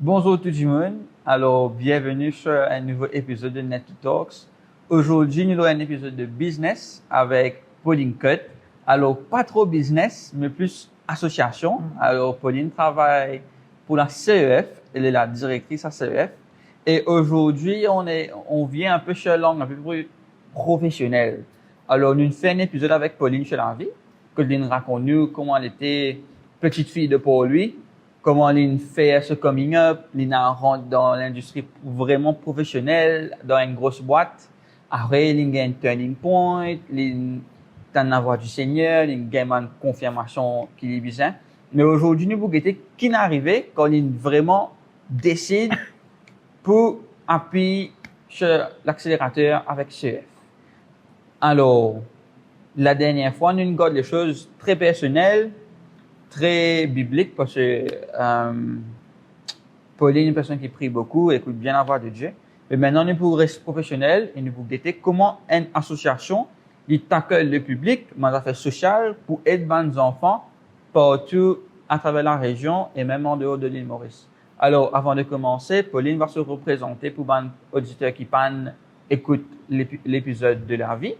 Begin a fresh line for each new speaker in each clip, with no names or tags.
Bonjour tout le monde. Alors, bienvenue sur un nouveau épisode de Net Talks. Aujourd'hui, nous avons un épisode de business avec Pauline Cut. Alors, pas trop business, mais plus association. Alors, Pauline travaille pour la CEF. Elle est la directrice à CEF. Et aujourd'hui, on vient un peu sur l'angle un peu plus professionnel. Alors, nous faisons un épisode avec Pauline sur la vie. Pauline raconte nous comment elle était petite fille de Paul-Louis. Comment elle fait ce coming up, elle rentre dans l'industrie vraiment professionnelle, dans une grosse boîte. Après, elle a un turning point, elle a la voix du Seigneur, elle a une confirmation qu'il est besoin. Mais aujourd'hui, nous vous guetter qui n'est arrivé quand il vraiment décide pour appuyer sur l'accélérateur avec CEF. Alors, la dernière fois, nous avons des choses très personnelles, très biblique parce que Pauline est une personne qui prie beaucoup, écoute bien la voix de Dieu. Mais maintenant, nous pour rester professionnel et nous pour guetter comment une association tackle le public, mais affaires sociales pour aider les enfants partout à travers la région et même en dehors de l'île Maurice. Alors, avant de commencer, Pauline va se représenter pour les auditeurs qui écoutent l'épisode de la vie.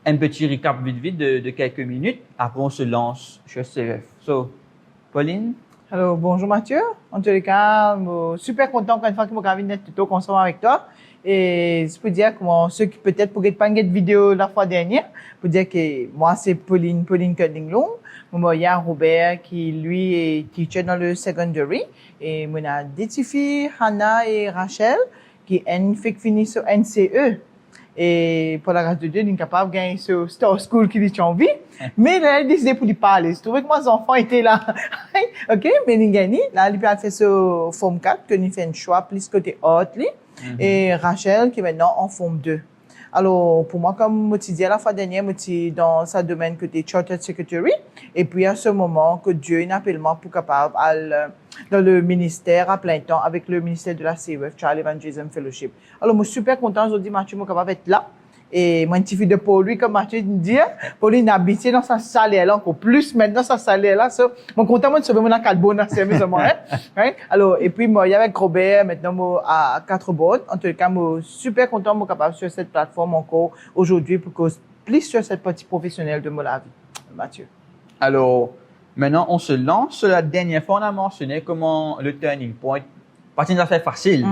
Un petit recap vite de quelques minutes. Après, on se lance chez CEF. So, Pauline?
Alors, bonjour Mathieu. En tous les cas, super content quand une fois que je suis venu tout ensemble avec toi. Et je peux dire que ceux qui peut-être pourraient pas de vidéo la fois dernière, pour dire que moi c'est Pauline Cunninglung. Moi, il y a Robert qui lui est teacher dans le secondary. Et moi, il y a des filles, Hannah et Rachel, qui ont fini sur NCE. Et pour la grâce de Dieu, ils sont capables de gagner ce Star School qui ont envie. Mais là, ils ont décidé pour lui parler. Je trouvais que mes enfants étaient là. OK? Mais ils ont gagné. Là, ils ont fait ce Forme 4, que nous fait un choix plus côté haute. Et Rachel, qui est maintenant en Forme 2. Alors, pour moi, comme je disais la fois dernière, je suis dans ce domaine côté Chartered Secretary. Et puis, à ce moment, que Dieu appelle moi pour capable dans le ministère à plein temps avec le ministère de la CEF, Child Evangelism Fellowship. Alors, je suis super content aujourd'hui, Mathieu, je suis capable d'être là. Et moi, une petite fille de Paul-Louis, comme Mathieu dit, Paul-Louis n'a habité dans sa salaire là, encore plus maintenant sa salaire là. So, je suis content de sauver mon calbon à service de moi. Hein? Alors, et puis, moi, il y avec Robert, maintenant, moi, à 4 bords. En tout cas, je suis super content de capable sur cette plateforme encore aujourd'hui pour que plus sur cette partie professionnelle de la vie. Mathieu.
Alors, maintenant, on se lance. La dernière fois, on a mentionné comment le turning point, partie d'une affaire facile.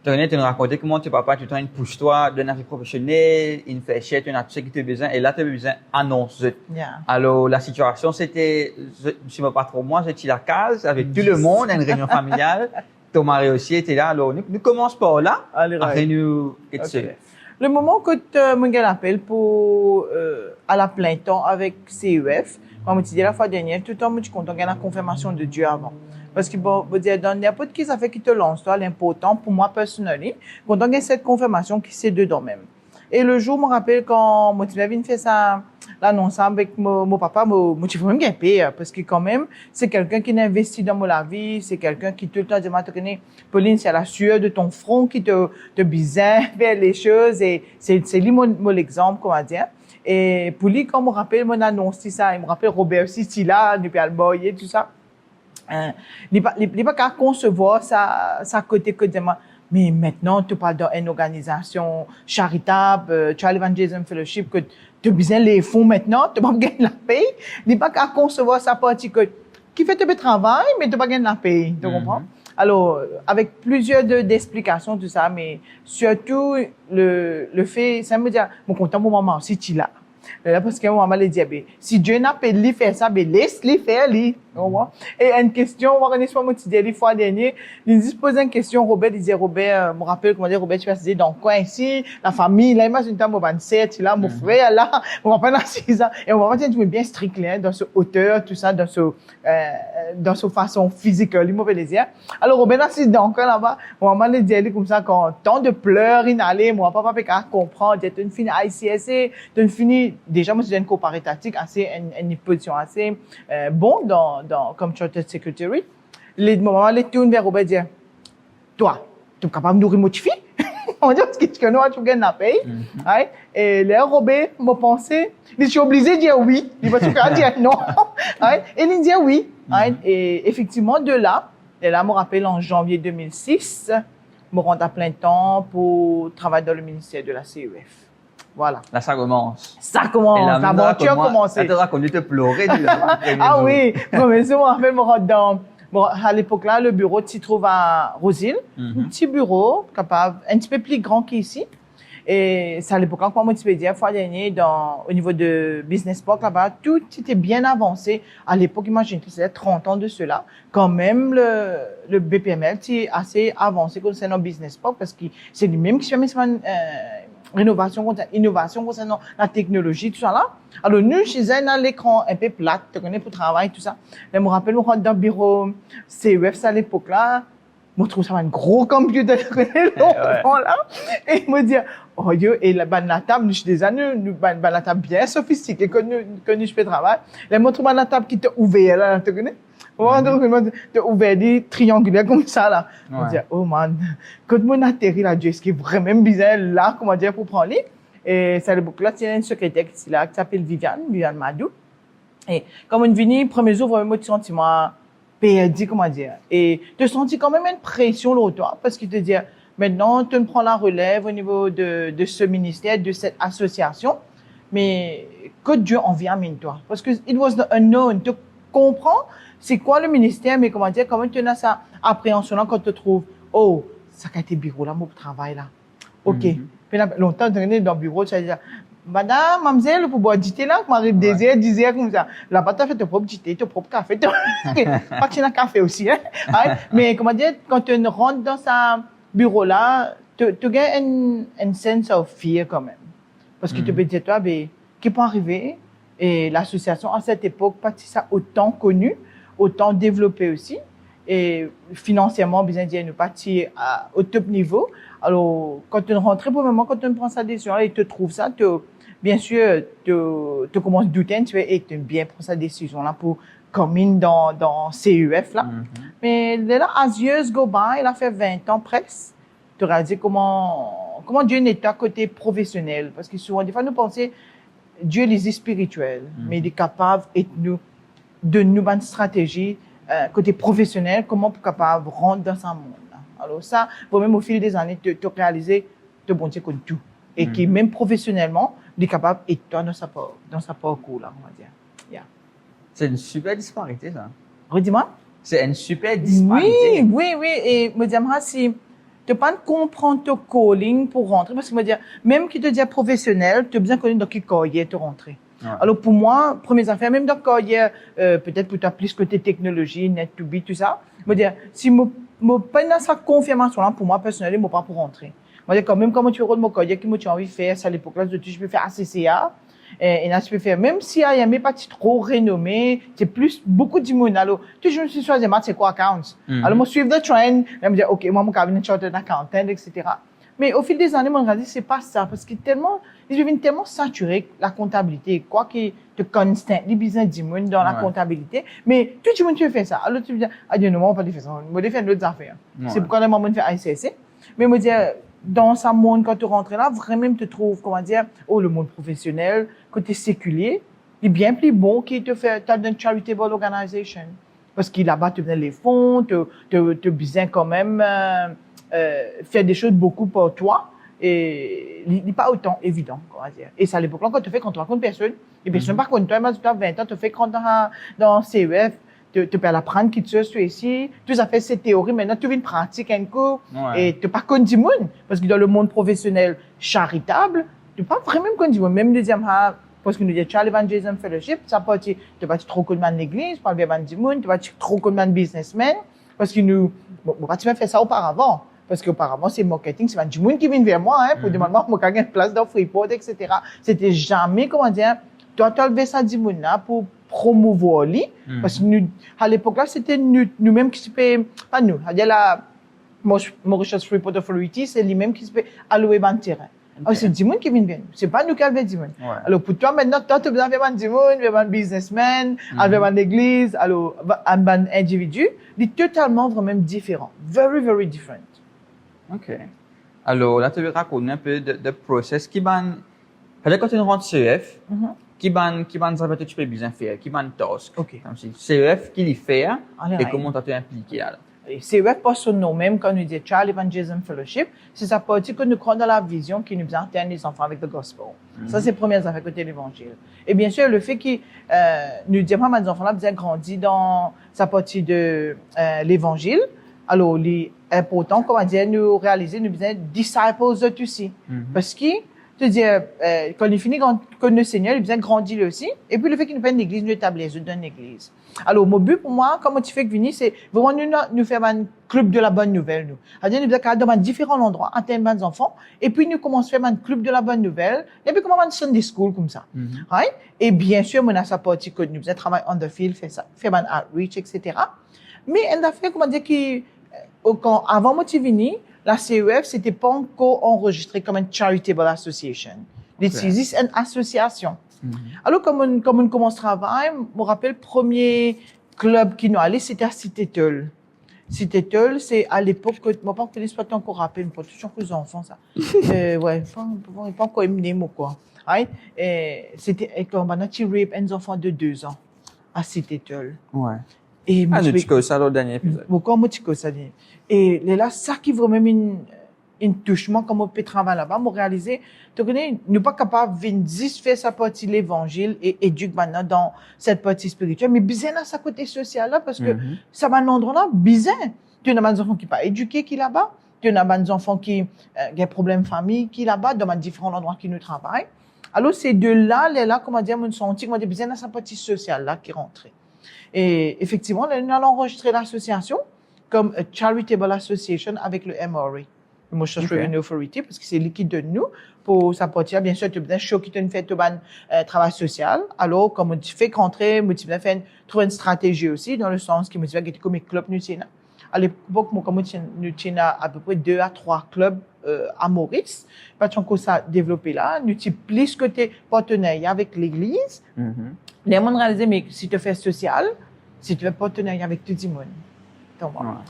Tu as raconté comment tu papa, tu t'en pousse-toi d'une affaire professionnelle, une fait chier, tu as tout ce qui te besoin, et là, tu as besoin d'annoncer. Alors, la situation, c'était, je ne sais pas trop moi, j'étais la case avec tout le monde, une réunion familiale. Ton mari aussi était là. Alors, nous commençons par là. Après, nous,
okay. Le moment que tu me appelles pour, à la plein temps avec CEF, comme tu dis la fois dernière, tout le temps, je suis content qu'il y ait la confirmation de Dieu avant. Parce que, bon, dire, dans n'importe qui ça fait qui te lance, toi, l'important, pour moi, personnellement, content qu'il y ait cette confirmation qui c'est dedans même. Et le jour, je me rappelle quand, moi, tu venu faire ça, l'annonce avec mon papa, moi, tu veux même gagner, parce que quand même, c'est quelqu'un qui investit dans la vie, c'est quelqu'un qui tout le temps dit, moi, tu connais, Pauline, c'est la sueur de ton front qui te bizarre vers les choses, et c'est lui mon exemple, comment dire. Et pour lui, quand je me rappelle mon annonce, ça, il me rappelle Robert aussi, là, depuis Alboy et tout ça. Il n'est pas qu'à concevoir sa côté que demain. Mais maintenant, tu parles d'une organisation charitable, Child Evangelism Fellowship, que tu as besoin les fonds maintenant, tu vas pas gagner la paye. Il n'est pas qu'à concevoir sa partie qui fait le travail, mais tu vas pas gagner la paye. Tu comprends? Alors, avec plusieurs d'explications, tout ça, mais surtout, le fait, ça me dit, mon content pour maman aussi, tu là. Là, parce que moi, maman, dit, si Dieu n'a pas lui faire ça, laisse-lui faire, lui. Et une question, on va regarder sur mon petit délire, fois dernier, il se pose une question, Robert, il disait, Robert, me rappelle comment dire, Robert, tu vas se dire, dans quoi ici, la famille, là, imagine, t'as mon 27, là, mon frère, là, on va pas dans 6 ans, et on va pas dire, tu es bien strict, là, dans ce hauteur, tout ça, dans ce façon physique, lui, mauvais les yeux. Alors, Robert, là, si dans quoi là-bas, on va le dire, comme ça, quand tant de pleurs, il allait, moi, papa, peut pas comprendre, tu es une fille ICSC, tu es une fille, déjà, moi, c'est une coopérative assez, une position assez, bon comme Chartered Secretary. Les moments, les tournent vers Robert dire, toi, tu es capable de nous remotiver? On dit, parce que tu connais, tu gagnes la paye. Et là, Robert m'a pensé, je suis obligé de dire oui. Il va se faire dire non. Et il dit oui. Et effectivement, de là, Et là, je me rappelle, en janvier 2006, je me rends à plein temps pour travailler dans le ministère de la CEF. Voilà.
Là, ça commence.
Ça commence, l'aventure a commencé.
Ça te raconte, tu te pleurais du
Ah oui, mais je me rappelle, je me rends dans... Bon, à l'époque-là, le bureau s'y trouve à Roseville. Un petit bureau, capable, un petit peu plus grand qu'ici. Et c'est à l'époque-là, quand moi, je peux dire, fois dernière, au niveau de Business Park, là-bas, tout était bien avancé. À l'époque, imagine, c'était 30 ans de cela. Quand même, le BPML, c'est assez avancé concernant Business Park parce que c'est lui-même qui fait innovation concernant la technologie, tout ça là. Alors, nous, chez eux, on a l'écran un peu plat, tu connais, pour travailler, tout ça. Je me rappelle, je rentre dans le bureau CEF, à l'époque-là. Je trouve ça un gros computer, tu connais, là. Et je me dis, oh Dieu, et la table, je suis des années, la table bien sophistiquée, que nous, je peux travailler. Là, je trouve la table qui était ouverte, là, tu connais? Tu ouvert des triangulaires comme ça, là. Je me dis, oh man, quand mon atterri là, Dieu, ce qui est vraiment bizarre, là, comment dire, pour prendre lui. Et c'est à l'époque-là, il y a une secrétaire qui s'appelle Viviane Madou. Et comme on vient, premier jour, vraiment, tu sentiment perdu, comment dire. Et tu sens quand même une pression, là, toi, parce qu'il te dit, maintenant, tu prends la relève au niveau de ce ministère, de cette association. Mais que Dieu envie toi. Parce que it was the unknown. Tu comprends c'est quoi le ministère, mais comment dire, comment tu as ça appréhension-là quand tu te trouves, oh, ça a été bureau là, mon travail là. OK. Puis là, longtemps, tu es dans le bureau, tu vas dire, madame, mademoiselle, pour boire du thé là, m'arrive des heures, 10 heures, comme ça. Là-bas, tu as fait ton propre thé, ton propre café. Pas que tu as un café aussi, hein. Mais comment dire, quand tu rentres dans ce bureau là, tu as un sense of fear quand même. Parce que tu peux dire, toi, ben, qui peut arriver? Et l'association, à cette époque, pas ça autant connue, autant développé aussi. Et financièrement, bien dire, nous partis au top niveau. Alors, quand tu rentres, pour le moment, quand tu prends sa décision et tu trouves ça, bien sûr, tu commences à douter un petit peu et tu bien prends sa décision là pour commun dans CEF là. Mais là, as years go by, il a fait 20 ans presque. Tu réalises comment Dieu n'est à côté professionnel. Parce que souvent, des fois, nous pensons, Dieu est spirituel, mais il est capable de nous une stratégie côté professionnel, comment pour capable rentrer dans ce monde. Alors ça, même au fil des années, tu réalises de bon Dieu comme tout. Et qui même professionnellement, il est capable et toi dans sa parcours là, on va dire. Yeah.
C'est une super disparité ça.
Redis-moi.
C'est une super disparité.
Oui. Et me dire si tu pas comprendre ton calling pour rentrer, parce que me dire même qui te dit professionnel, tu as besoin de connaître dans quel carrière tu rentrer. Ouais. Alors pour moi, premières affaires, même dans le carrière, peut-être pour toi plus côté technologie, net to be, tout ça, me dire si me pas dans sa confirmation là pour moi personnellement, pas pour rentrer. Moi dire quand même comment tu rôle mon carrière qui tu as envie de faire, c'est à l'époque là je peux faire ACCA. Et là, je peux faire, même si il y a même pas trop renommé, c'est plus, beaucoup de monde. Alors, je me suis choisi, c'est quoi, accounts? Alors, moi, suivre le trend, je me dis, OK, moi, mon cabinet chartered accountant, etc. Mais au fil des années, mon dit, c'est pas ça, parce que ils deviennent tellement saturés, la comptabilité, quoi que te constant, les business du monde dans la comptabilité. Mais, tout le monde, tu fais ça. Alors, tu me dis, ah, Dieu, non, on va pas faire ça. On va faire d'autres affaires. C'est pourquoi, le moment, on fait ICC. Mais, me dire, dans ce monde, quand tu rentres là, vraiment, tu te trouves, comment dire, le monde professionnel, côté séculier, il est bien plus bon qu'il te fait, t'as une charitable organization. Parce qu'il là-bas, tu donnes les fonds, tu besoin quand même, faire des choses beaucoup pour toi. Et, il n'est pas autant évident, on va dire. Et ça, à l'époque, quand tu fais contre personne, et personne, par contre, toi, tu as 20 ans, tu fais contre dans CEF, tu peux apprendre qui tu es ici, tu as fait cette théorie, maintenant tu viens pratiquer un coup, et tu pas connu du monde, parce que dans le monde professionnel charitable, tu pas vraiment connu du monde, même le deuxième, parce que nous disons Child Evangelism Fellowship, ça peut être, tu pas trop connu de l'église, pas bien du monde, tu pas trop connu de businessmen, parce que nous, pas tu fait ça auparavant, parce qu'auparavant c'est marketing, c'est du monde qui vient vers moi, pour demander moi quand une place dans Freeport, etc. C'était jamais, comment dire, toi tu as levé ça du monde là pour promouvoir lui, parce que nous, à l'époque là, c'était nous-mêmes qui se fait, pas nous, il y a la Mauritius Freeport Authority, c'est lui-même qui se fait allouer un terrain. Alors, c'est du monde qui vient bien. C'est pas nous qui avons du monde. Alors, pour toi, maintenant, toi, tu as besoin de du monde, un businessman, une église, alors, un individu, il est totalement vraiment différent. Very, very different.
OK. Alors, là, tu veux raconter un peu de process qui ban, quand tu rentres CEF, qui ban ça tu peux bien faire, qui ban task.
OK.
Comme si CEF qui les fait, et comment tu es impliqué là.
CEF pas sur nous-mêmes quand nous dit Child Evangelism Fellowship, c'est sa partie que nous croyons dans la vision qui nous atteint les enfants avec le gospel. Ça, c'est la première affaire côté l'évangile. Et bien sûr, le fait que nous disons pas, mes enfants-là, vous avez grandi dans sa partie de l'évangile. Alors, les important, comment dire, nous réaliser, nous besoin disciples aussi. Parce que, te dire, quand il finit, quand le Seigneur, il besoin grandir aussi. Et puis, le fait qu'il nous fait une église, nous établir une église. Alors, mon but pour moi, comment tu fais que venir, c'est vraiment nous faire un club de la bonne nouvelle, nous. C'est-à-dire, nous besoin dans différents endroits, atteindre des enfants. Et puis, nous commençons à faire un club de la bonne nouvelle. Et puis, comment on Sunday school comme ça. Right? Et bien sûr, on a sa partie que nous besoin travailler on the field, faire un outreach, etc. Mais, elle a fait, comment dire, quand, avant Motivini, la CEF, c'était pas encore enregistré comme une charitable association. C'est une association. Alors, comme on commence à travailler, je me rappelle, le premier club qui nous allait, c'était à Cité-Teul. Cité-Teul, c'est à l'époque, moi, pas que les pas encore rappelé, mais pas toujours que les enfants, ça. Ouais, pas encore emmené, moi, quoi. Right? C'était, quand on a tiré un enfant de 2 ans à Cité-Teul.
Ouais.
Et
nous avons ça dans le dernier épisode.
Comment tu connais ça? Et là, ça qui vraiment une touchement, comme on peut travailler là-bas, on réalisé, tu connais, nous pas capable de faire sa partie l'évangile et éduquer maintenant dans cette partie spirituelle, mais bizarre dans sa côté social là, parce que ça va un endroit là, bizarre. Tu as des enfants qui pas éduqués qui là-bas, tu as des enfants qui ont des problèmes famille qui là-bas, dans différents endroits qui nous travaillent. Alors, c'est de là, comment dire, mon senti, comment dire, bizarre dans sa partie sociale là qui rentrait. Et effectivement, nous allons enregistrer l'association comme a charitable association avec le MRA, Emotional Revenue Authority, parce que c'est liquide de nous pour s'apporter. Bien sûr, tu as besoin de choquer une fait un travail social. Alors, comme tu fais rentrer, tu as fait trouver une stratégie aussi, dans le sens que tu vas être comme un club nous tiens. À l'époque, comme nous tiens à peu près 2 à 3 clubs à Maurice, parce qu'on ça développé là, nous avons plus côté partenariat avec l'église. Les gens réalisent, mais si tu fais social, si tu fais partenariat avec tout le monde.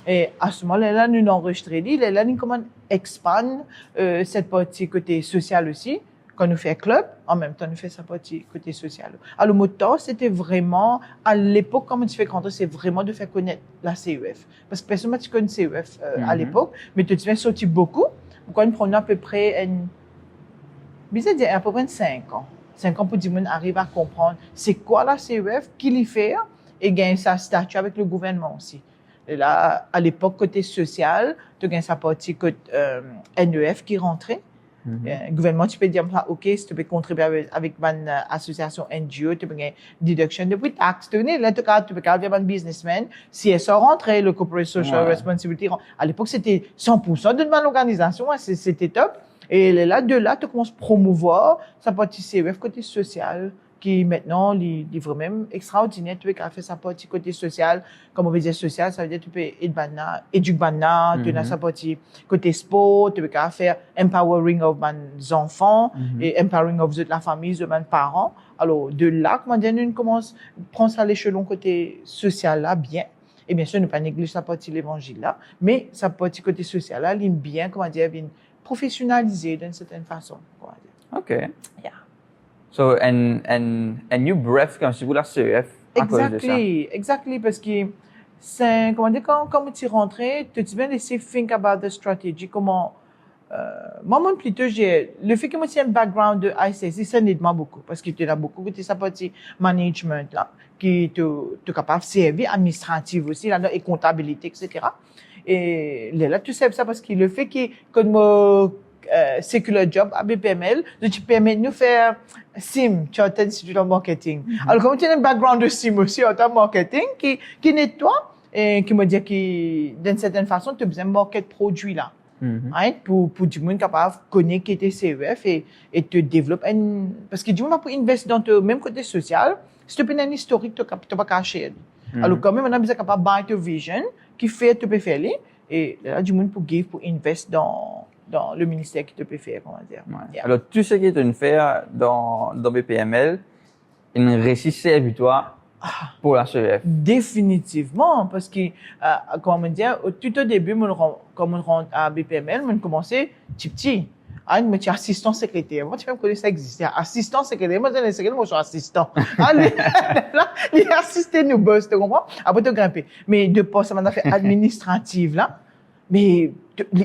Et à ce moment-là, nous enregistrons, là, nous commençons à expandre cette partie côté social aussi, quand nous fait club, en même temps, nous fait sa partie côté social. Alors, le motto, c'était vraiment, à l'époque, comment tu fais rentrer, c'est vraiment de faire connaître la CEF. Parce que personne ne connaît CEF à l'époque, mais tu viens sortir beaucoup. Quand nous prenons à peu près, à peu près 5 ans. 5 ans pour que les gens arrivent à comprendre c'est quoi la CEF, qui l'y fait, et gagner sa statut avec le gouvernement aussi. Et là, à l'époque, côté social, tu gagnes sa partie côté NEF qui rentrait. Le gouvernement, tu peux dire, OK, si tu peux contribuer avec une association NGO, tu peux gagner deduction de taxes. Tu peux faire un businessman. Si CSR rentrait, le Corporate Social Responsibility, à l'époque, c'était 100% d'une bonne organisation, c'était top. Et là, de là, tu commences à promouvoir sa partie CEF côté social, qui maintenant, est vraiment extraordinaire. Tu peux faire sa partie côté social. Comme on veut dire social, ça veut dire tu peux éduquer, tu as sa partie côté sport, tu peux faire empowering of mes enfants et empowering of la famille, de mes parents. Alors, de là, comment dire, nous commence à prendre ça à l'échelon côté social là, bien. Et bien sûr, nous ne pas négliger sa partie l'évangile là, mais sa partie côté social là, elle est bien, comment dire, bien professionnalisée d'une certaine façon.
OK. Yeah. So, and you breath comme si vous la CEF à cause de ça.
Exactly, parce que c'est, comment dire, quand tu rentrais, tu viens laisser think about the strategy, comment, moi, plutôt, le fait que moi, j'ai un background de ICC, ça n'aide pas beaucoup, parce que tu as beaucoup, tu as sa partie management, là, qui tu es capable de servir administrative aussi, là, et comptabilité, etc. Et là, tu sais ça parce que le fait que, comme, c'est que le job à BPML, tu permets de nous faire SIM, Chartered Institute of Marketing. Alors, comme tu as un background de SIM aussi en termes de marketing, qui nettoie, et qui me dit que, d'une certaine façon, tu as besoin de market produit là. Right? Pour du monde capable de connaître qui était CEF et te développer parce que du monde pour investir dans ton même côté social, si tu as un historique, tu n'as pas caché. Alors, quand même, on a besoin capable de buy your vision, qui fait, tu peux faire les, et là, du monde pour give, pour investir dans le ministère qui te peut faire, on va dire.
Yeah. Alors, tout ce que tu fais dans BPML, il réussit servitoire pour la CEF.
Définitivement, parce que, comment dire, tout au début, quand on rentre à BPML, on commençait petit. Ah, mais tu es assistant secrétaire. Moi, tu même connu ça existait. Assistant secrétaire. Moi, je suis moi, je suis assistant. Ah, les assistés nous boss, tu comprends? Après, tu grimper. Mais de poste, ça m'a fait administrative, là. Mais,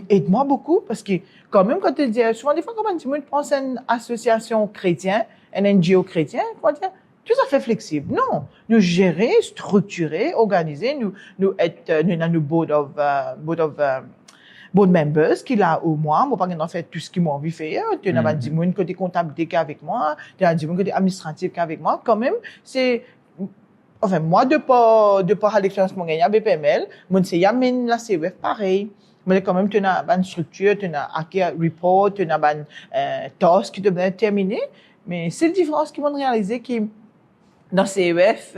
aide-moi beaucoup, parce que, quand même, quand tu dis, souvent, des fois, quand on dit, moi, tu prends une association chrétienne, un NGO chrétien, comment dire? Tout à fait flexible. Non. Nous gérer, structurer, organiser, nous être, nous, dans nos board members qui là au moins moi pas en fait tout ce qu'ils m'ont envie de faire tu n'as pas dit moi côté comptabilité qu'avec moi tu as dit moi côté administratif qu'avec moi quand même c'est enfin moi de pas à l'expérience mon gagné à BPML moi c'est yamine la CEF pareil mais quand même tu as une structure tu as un report tu as une task qui devait être terminée mais c'est la différence qu'ils vont réaliser qui dans CEF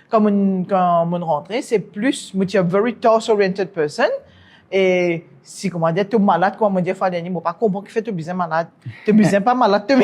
quand mon rentrée c'est plus moi tu es very task oriented person et si comment dire tu es malade comment dire fois dernier moi pas comprendre que fait tu besoin malade tu besoin pas malade tu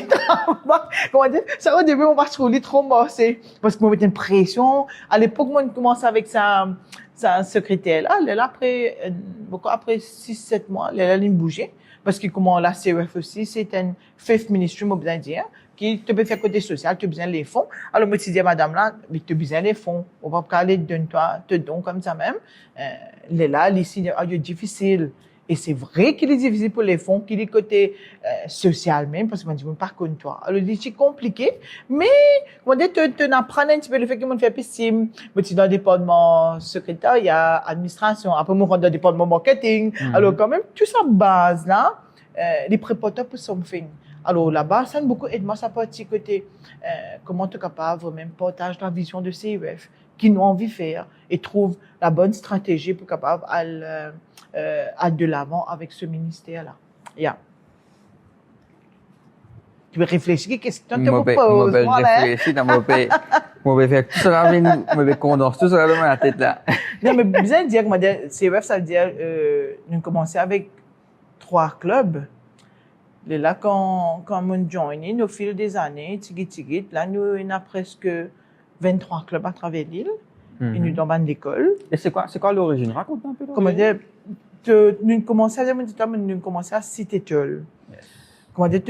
comment dire ça au début on va se rouler trop mort c'est parce que moi mettais une pression à l'époque moi commence avec sa secrétaire là après beaucoup après 6-7 mois elle a bougé parce que comment la CEF aussi c'est un fifth ministry moi besoin dire qui te peut faire côté social tu besoin les fonds alors moi tu dis madame là mais tu besoin les fonds on va pas aller donne-toi te don comme ça même là ici c'est difficile et c'est vrai qu'il est difficile pour les fonds qu'il est côté social même parce que moi je dis par contre toi alors c'est compliqué mais on dit tu apprends un petit peu le fait que mon fait piscine moi tu dans le département secrétariat administration après moi rentre dans le département marketing alors quand même tout ça base là les préparateurs pour something alors là-bas ça beaucoup aide moi ça partie côté comment tu es capable même partage la vision de CEF qui nous envie de faire et trouve la bonne stratégie pour capable aller de l'avant avec ce ministère-là. Yeah. Tu veux réfléchir, qu'est-ce que tu te proposes?
Je vais réfléchir dans mon pays. Je vais faire tout ça, je vais condenser tout ça dans ma tête là.
Non, mais bien dire que CEF, ça veut dire, nous commençons avec 3 clubs. Et là, quand on joigne, au fil des années, tigit, là, nous, on a presque 23 clubs à travers l'île. Et nous dans une école.
Et c'est quoi l'origine? Raconte un peu.
Comment dire, nous commençons à Cité-Tulle. Comment dire,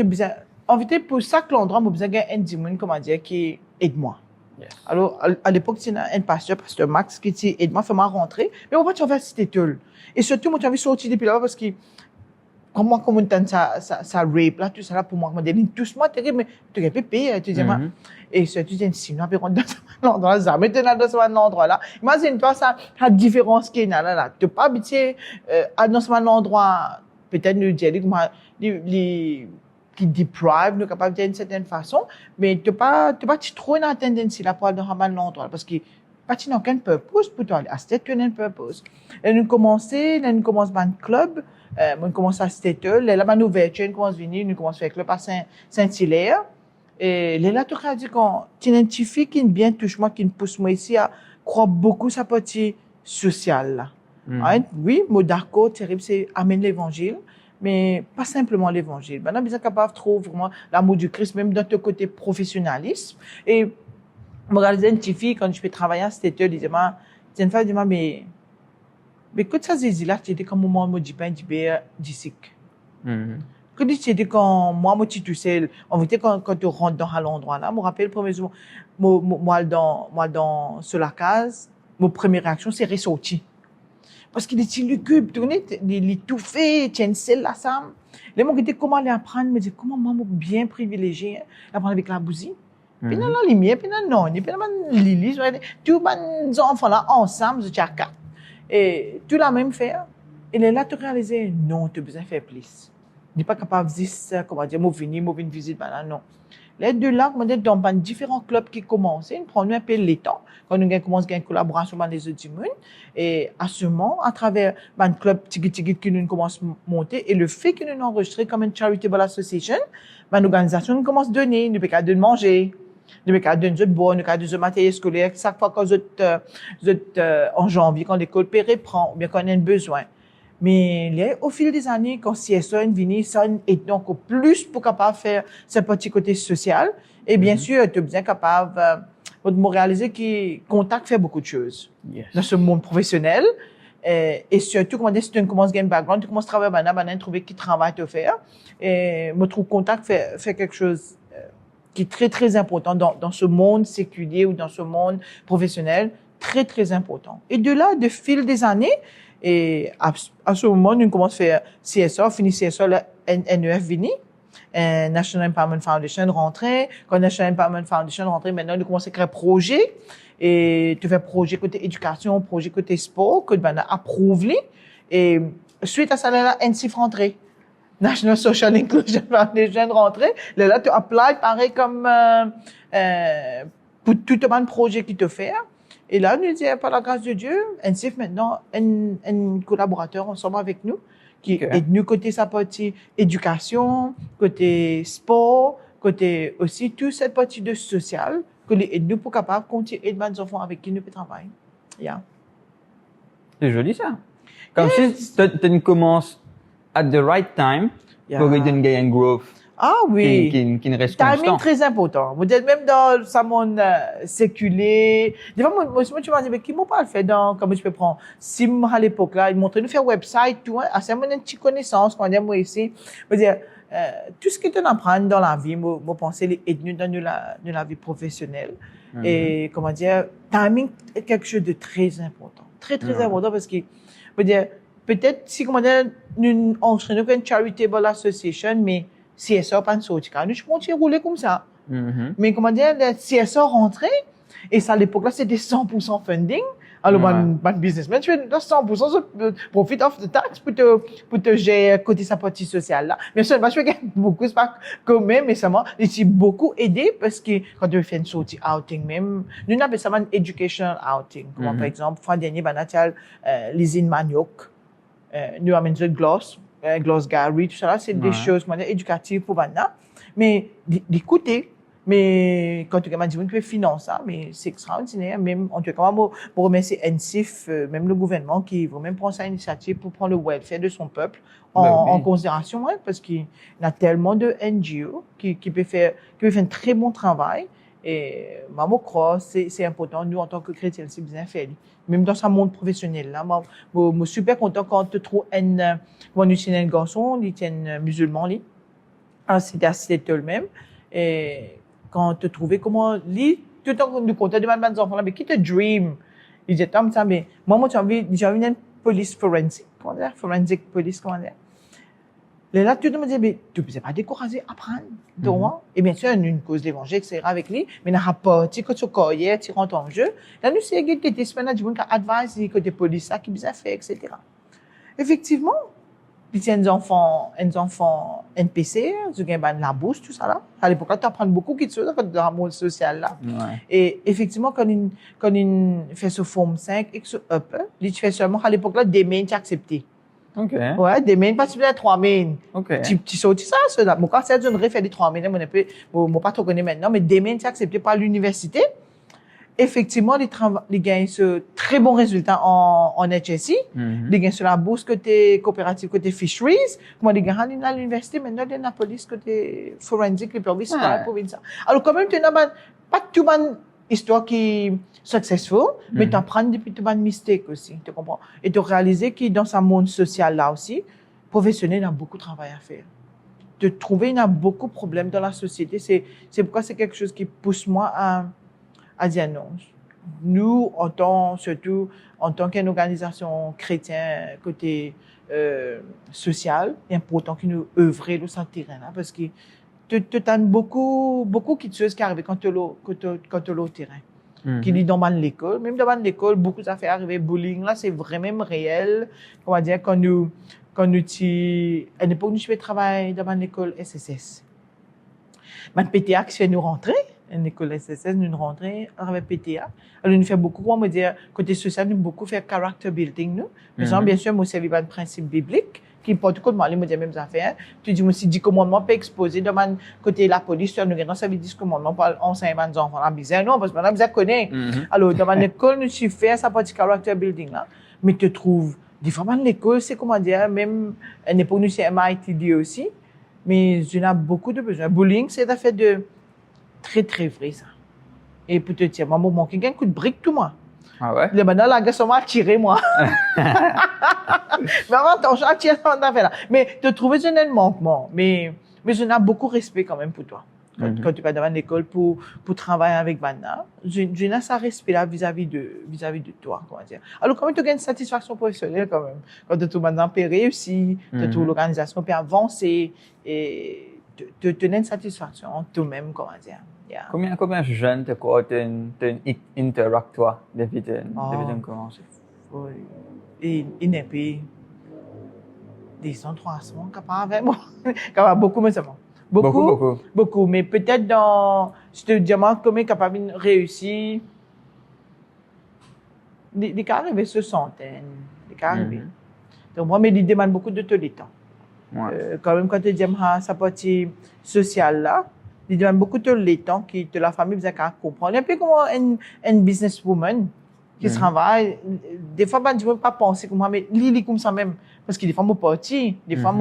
en fait, pour chaque endroit, nous avons besoin d'un individu, comment dire, qui aide-moi. Yes. Alors, à l'époque, c'est un pasteur Max, qui dit, aide-moi, fais-moi rentrer. Mais on va te faire Cité-Tulle. Et surtout, moi, j'ai envie de sortir depuis là-bas parce que, comment on entend ça rape, là, tout ça, là, pour moi, tout ce mois, terrible, mais tu as payé, tu dis, et surtout, tu dis, si nous avons dans un endroit là, maintenant, dans un endroit là, imagine-toi, ça, la différence qu'il y a là, tu n'es pas habitué, dans un endroit, peut-être, nous dire, qui deprive, nous capables d'une certaine façon, mais tu n'es pas trop dans la tendance là pour aller dans un endroit, parce que, tu n'as aucun purpose pour toi, tu n'as un purpose. Et nous commençons un club, on commence à Stettel, là, ma ouverture, on commence à venir, nous commençons à faire le club à Saint-Hilaire. Et là, tu as dit qu'on t'identifie qui bien touche moi, qui pousse moi ici à croire beaucoup sa partie sociale, là. Oui, mot d'accord, terrible, c'est amener l'évangile, mais pas simplement l'évangile. Maintenant, on est capable de trouver vraiment l'amour du Christ, même dans ton côté professionnalisme. Et, je me identifie quand je peux travailler à Stettel, je dis, une fois, je dis, mais écoute, ça, c'est là, tu étais comme moi, je dis pas, d'ici. Quand tu étais quand moi, je suis tout seul, en vérité, quand tu rentres dans l'endroit là, je me rappelle, le premier jour, moi, sur la case, ma première réaction, c'est ressortir. Parce qu'il est lugubre, tu connais, il est tout fait, tu as une selle là, ça. Là, moi, j'étais comment aller apprendre, me dire, comment moi, bien privilégié, apprendre avec la bousie. Puis dans la lumière, puis dans non, puis dans la lily, tous les enfants là, ensemble, je tiens 4. Et tu l'as même fait. Et là, tu réalises, non, tu as besoin de faire plus. Tu n'es pas capable de dire, comment dire, venir visite, non. Les deux là, comment dire, dans différents clubs qui commencent, ils prennent un peu les temps. Quand nous commençons à une collaboration avec les autres monde. Et à ce moment, à travers un club tigit qui nous commence à monter, et le fait que nous nous enregistrons comme une charitable association, une organisation nous commence à donner, nous pouvons de manger. Nous pouvons donner de bois, nous pouvons donner de matériel scolaire, chaque fois qu'on en janvier, quand l'école peut reprendre, ou bien qu'on a un besoin. Mais là, au fil des années, quand CSA est venu, ça est donc plus pour capable faire ce petit côté social. Et bien sûr, tu es bien capable de réaliser que contact fait beaucoup de choses. Yes. Dans ce monde professionnel, Et surtout, comment dire, si tu commences à gagner un background, tu commences à travailler maintenant, trouver qui travail te faire. Et me trouve contact fait quelque chose qui est très, très important dans ce monde séculier ou dans ce monde professionnel. Très, très important. Et de là, de fil des années, et à ce moment, nous commençons à faire CSR, fini CSR, là, NEF vini, National Empowerment Foundation rentré. Quand National Empowerment Foundation rentré, maintenant, nous commençons à créer un projet. Et tu fais projet côté éducation, projet côté sport, que tu vas approuver. Et suite à ça, là, NCF rentré. National Social Inclusion Foundation rentré. Là, tu applies pareil comme, pour tout un projet qui te fait. Et là, nous disons, par la grâce de Dieu, NCF maintenant, un collaborateur ensemble avec nous, qui est nous côté sa partie éducation, côté sport, côté aussi toute cette partie de social, que les nous pour capable continuer aider les enfants avec qui nous pouvons travailler. Yeah.
C'est joli ça. Comme si tu commences at the right time pour aider une gain growth.
Ah oui.
Qui ne reste constant.
Timing très important. Vous êtes même dans ce monde séculé. Des fois, moi, tu m'as dit, mais qui m'a pas le fait dans, comment je peux prendre, Sim à l'époque là, ils montraient nous faire website, tout, hein. C'est une petite connaissance, qu'on dit, moi ici. Je veux dire, tout ce que tu apprends dans la vie, moi, penser, est venu dans la vie professionnelle. Et, comment dire, timing est quelque chose de très important. Très, très important parce que, je veux dire, peut-être, si, comment dire, on serait une charitable association, mais, CSR pas une sortie. Nous, je continue à rouler comme ça. Mais comment dire, le CSR rentré, et ça, à l'époque-là, c'était 100% funding. Alors, mon businessman, tu fais 100% profit of the tax pour te gérer côté sa partie sociale là. Bien sûr, je fais beaucoup, c'est pas comme même, mais ça m'a beaucoup aidé parce que quand tu fais une sortie outing même, nous appelons ça un educational outing. Comme par exemple, fin dernier, l'usine manioc, nous avons une gloss. Gloss Gary, tout ça, c'est des choses, comment dire, éducatives pour maintenant. Mais, d'écouter. Mais, quand tu dis, tu peux financer ça, mais c'est extraordinaire. Même, en tout cas, moi, pour remercier NCIF, même le gouvernement qui veut même prendre sa initiative pour prendre le welfare de son peuple en considération, ouais, parce qu'il y a tellement de NGO qui peut faire un très bon travail. Et, moi, je crois, c'est important, nous, en tant que chrétiens, c'est bien fait. Même dans ce monde professionnel, là, moi, je suis super content quand tu trouves un garçon, il est un musulman, lui. C'est assez tout le même. Et, quand tu trouves comment, lui, tout le temps qu'on nous compte, demande aux enfants, mais qui te dream? Il dit, comme ça, mais, moi, j'ai envie d'une police forensique, comment dire? Forensic police, comment dire? Là, tout le monde dit, mais tu ne peux pas décourager, apprendre, Et bien sûr, une cause de l'évangile, etc. avec lui, mais il n'y a pas, tu sais, tu rentres en jeu. Là, nous, c'est que tu es management qui advise, côté police, ça, qui bien fait, etc. Effectivement, il y a des enfants NPC, tu gagnes la bourse, tout ça, là. À l'époque, tu apprends beaucoup de choses dans le monde social, là. Et effectivement, quand il fait ce forme 5 et ce up, il fait seulement, à l'époque, là, des mains, tu accepté.
OK.
Ouais, des mains, pas seulement 3 mains.
OK.
Tu sortis ça, cela. Mon cas, c'est de faire des 3 mains, moi, pas trop connais maintenant, mais des mains, tu accepté par l'université. Effectivement, les gagnent ce très bon résultat en HSI. Les gagnent sur la bourse côté coopérative, côté fisheries. Moi, les gagnent à l'université, maintenant, dans la police côté forensique, les police, province. Alors, quand même, tu n'as pas tout une histoire qui est successful, mais tu apprends depuis tout une mistake aussi, tu comprends? Et tu réalises que dans ce monde social là aussi, professionnel, il y a beaucoup de travail à faire. De trouver, il y a beaucoup de problèmes dans la société. C'est pourquoi c'est quelque chose qui pousse moi à dire non. Nous, surtout en tant qu'une organisation chrétienne côté social, il est important que nous œuvrions sur ce terrain-là parce que tu as beaucoup de choses qui arrivent quand tu es au terrain. Qui est dans l'école. Même dans l'école, beaucoup d'affaires arrivent. Bullying, là, c'est vraiment réel. On va dire, à l'époque, nous faisons travail dans l'école SSS. Man PTA qui fait nous rentrer. Une école SSS, nous rentrer avec PTA. Alors, nous fait beaucoup, on va dire, côté social, nous beaucoup fait character building, nous. Mais bien sûr, moi, c'est un principe biblique qui porte compte de moi, les mêmes affaires. Tu dis, moi, si 10 commandements peut exposer de mon côté la police, nous avons ça veut 10 commandements pour enseigner aux enfants. On a besoin, non, parce que on a besoin de connaître. Alors, dans mon école, nous avons fait sa partie character building, là. Mais tu trouves, des fois, dans l'école, c'est comment dire, même, à une époque, nous, c'est MITD aussi. Mais, il y a beaucoup de besoins. Bullying, c'est un fait de très, très vrai, ça. Et pour te dire, moi, il manque un coup de brique, tout moi.
Ah ouais?
Le maintenant, la gars, ça m'a attiré, moi. Mais avant, j'ai attiré cette affaire-là. Mais te trouver, c'est un manquement. Mais je n'ai beaucoup de respect quand même pour toi. Quand tu vas devant l'école pour travailler avec Banna, je n'ai ça respect-là vis-à-vis de toi, comment dire. Alors, quand même, tu as une satisfaction professionnelle, quand même. Quand tu maintenant peut réussir, tu trouves l'organisation peut avancer et tu as une satisfaction en toi-même, comment dire. Yeah.
Combien de jeunes tu interactes, toi, depuis que tu commencé?
Et il n'est pas 200, 300, capable avec moi. Capable beaucoup, mais seulement. Beaucoup. Mais peut-être je te demande combien capable de réussir. Des cas arrivés sur centaines. Des cas arrivés. Donc, moi, mais il demande beaucoup de tout le temps.
Ouais.
Quand même, quand tu dis sa partie sociale là, il demande beaucoup de le temps que la famille vous a qu'à comprendre. Un peu comme une businesswoman qui travaille. Des fois, je ne peux pas penser comme moi, mais lui, comme ça même. Parce que des fois, je suis parti. Des fois,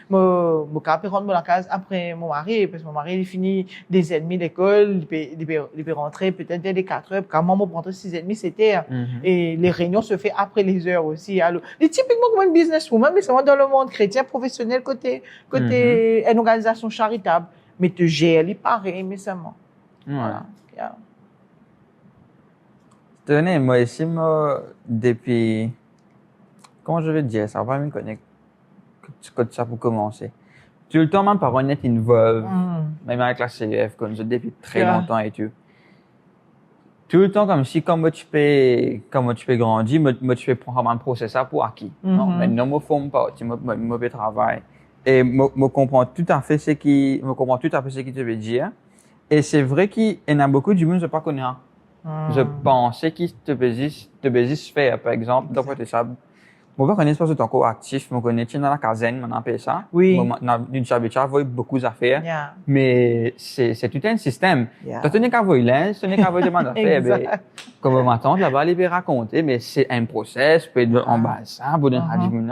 je rentre dans la case après mon mari. Parce que mon mari, il finit des ennemis d'école. Il peut rentrer peut-être dès les 4 heures. Quand moi, je rentrais 6h30, c'était. Et les réunions se font après les heures aussi. Alors, typiquement comme une businesswoman, mais c'est dans le monde chrétien, professionnel, côté une organisation charitable. Mais te gères, il paraît, mais seulement.
Voilà.
Yeah.
Tenez, moi ici, depuis, comment je vais dire, ça va pas me connaître quand ça pour commencer. Tout le temps, même par honnête, involve, même avec la CEF, comme je depuis très longtemps et tout. Tout le temps, comme si, comment tu peux grandir, moi, tu peux prendre un process pour acquis. Non, maintenant, moi, forme pas, moi, je travaille. Et moi, comprends tout à fait ce qui te veut dire. Et c'est vrai qu'il y en a beaucoup du monde que je ne connais pas. Je pensais qu'il te faisait faire, par exemple, d'après ça. Moi, je connais pas que tu es encore actif, je connais, tu es dans la caserne, on appelle ça.
Oui.
Nous avons beaucoup d'affaires.
Yeah.
Mais c'est tout un système. Quand tu n'es qu'à voir l'un, tu n'es qu'à voir des affaires. Comme ma tante là-bas, elle peut raconter, mais c'est un process, peut être en bas ça, pour donner à du monde.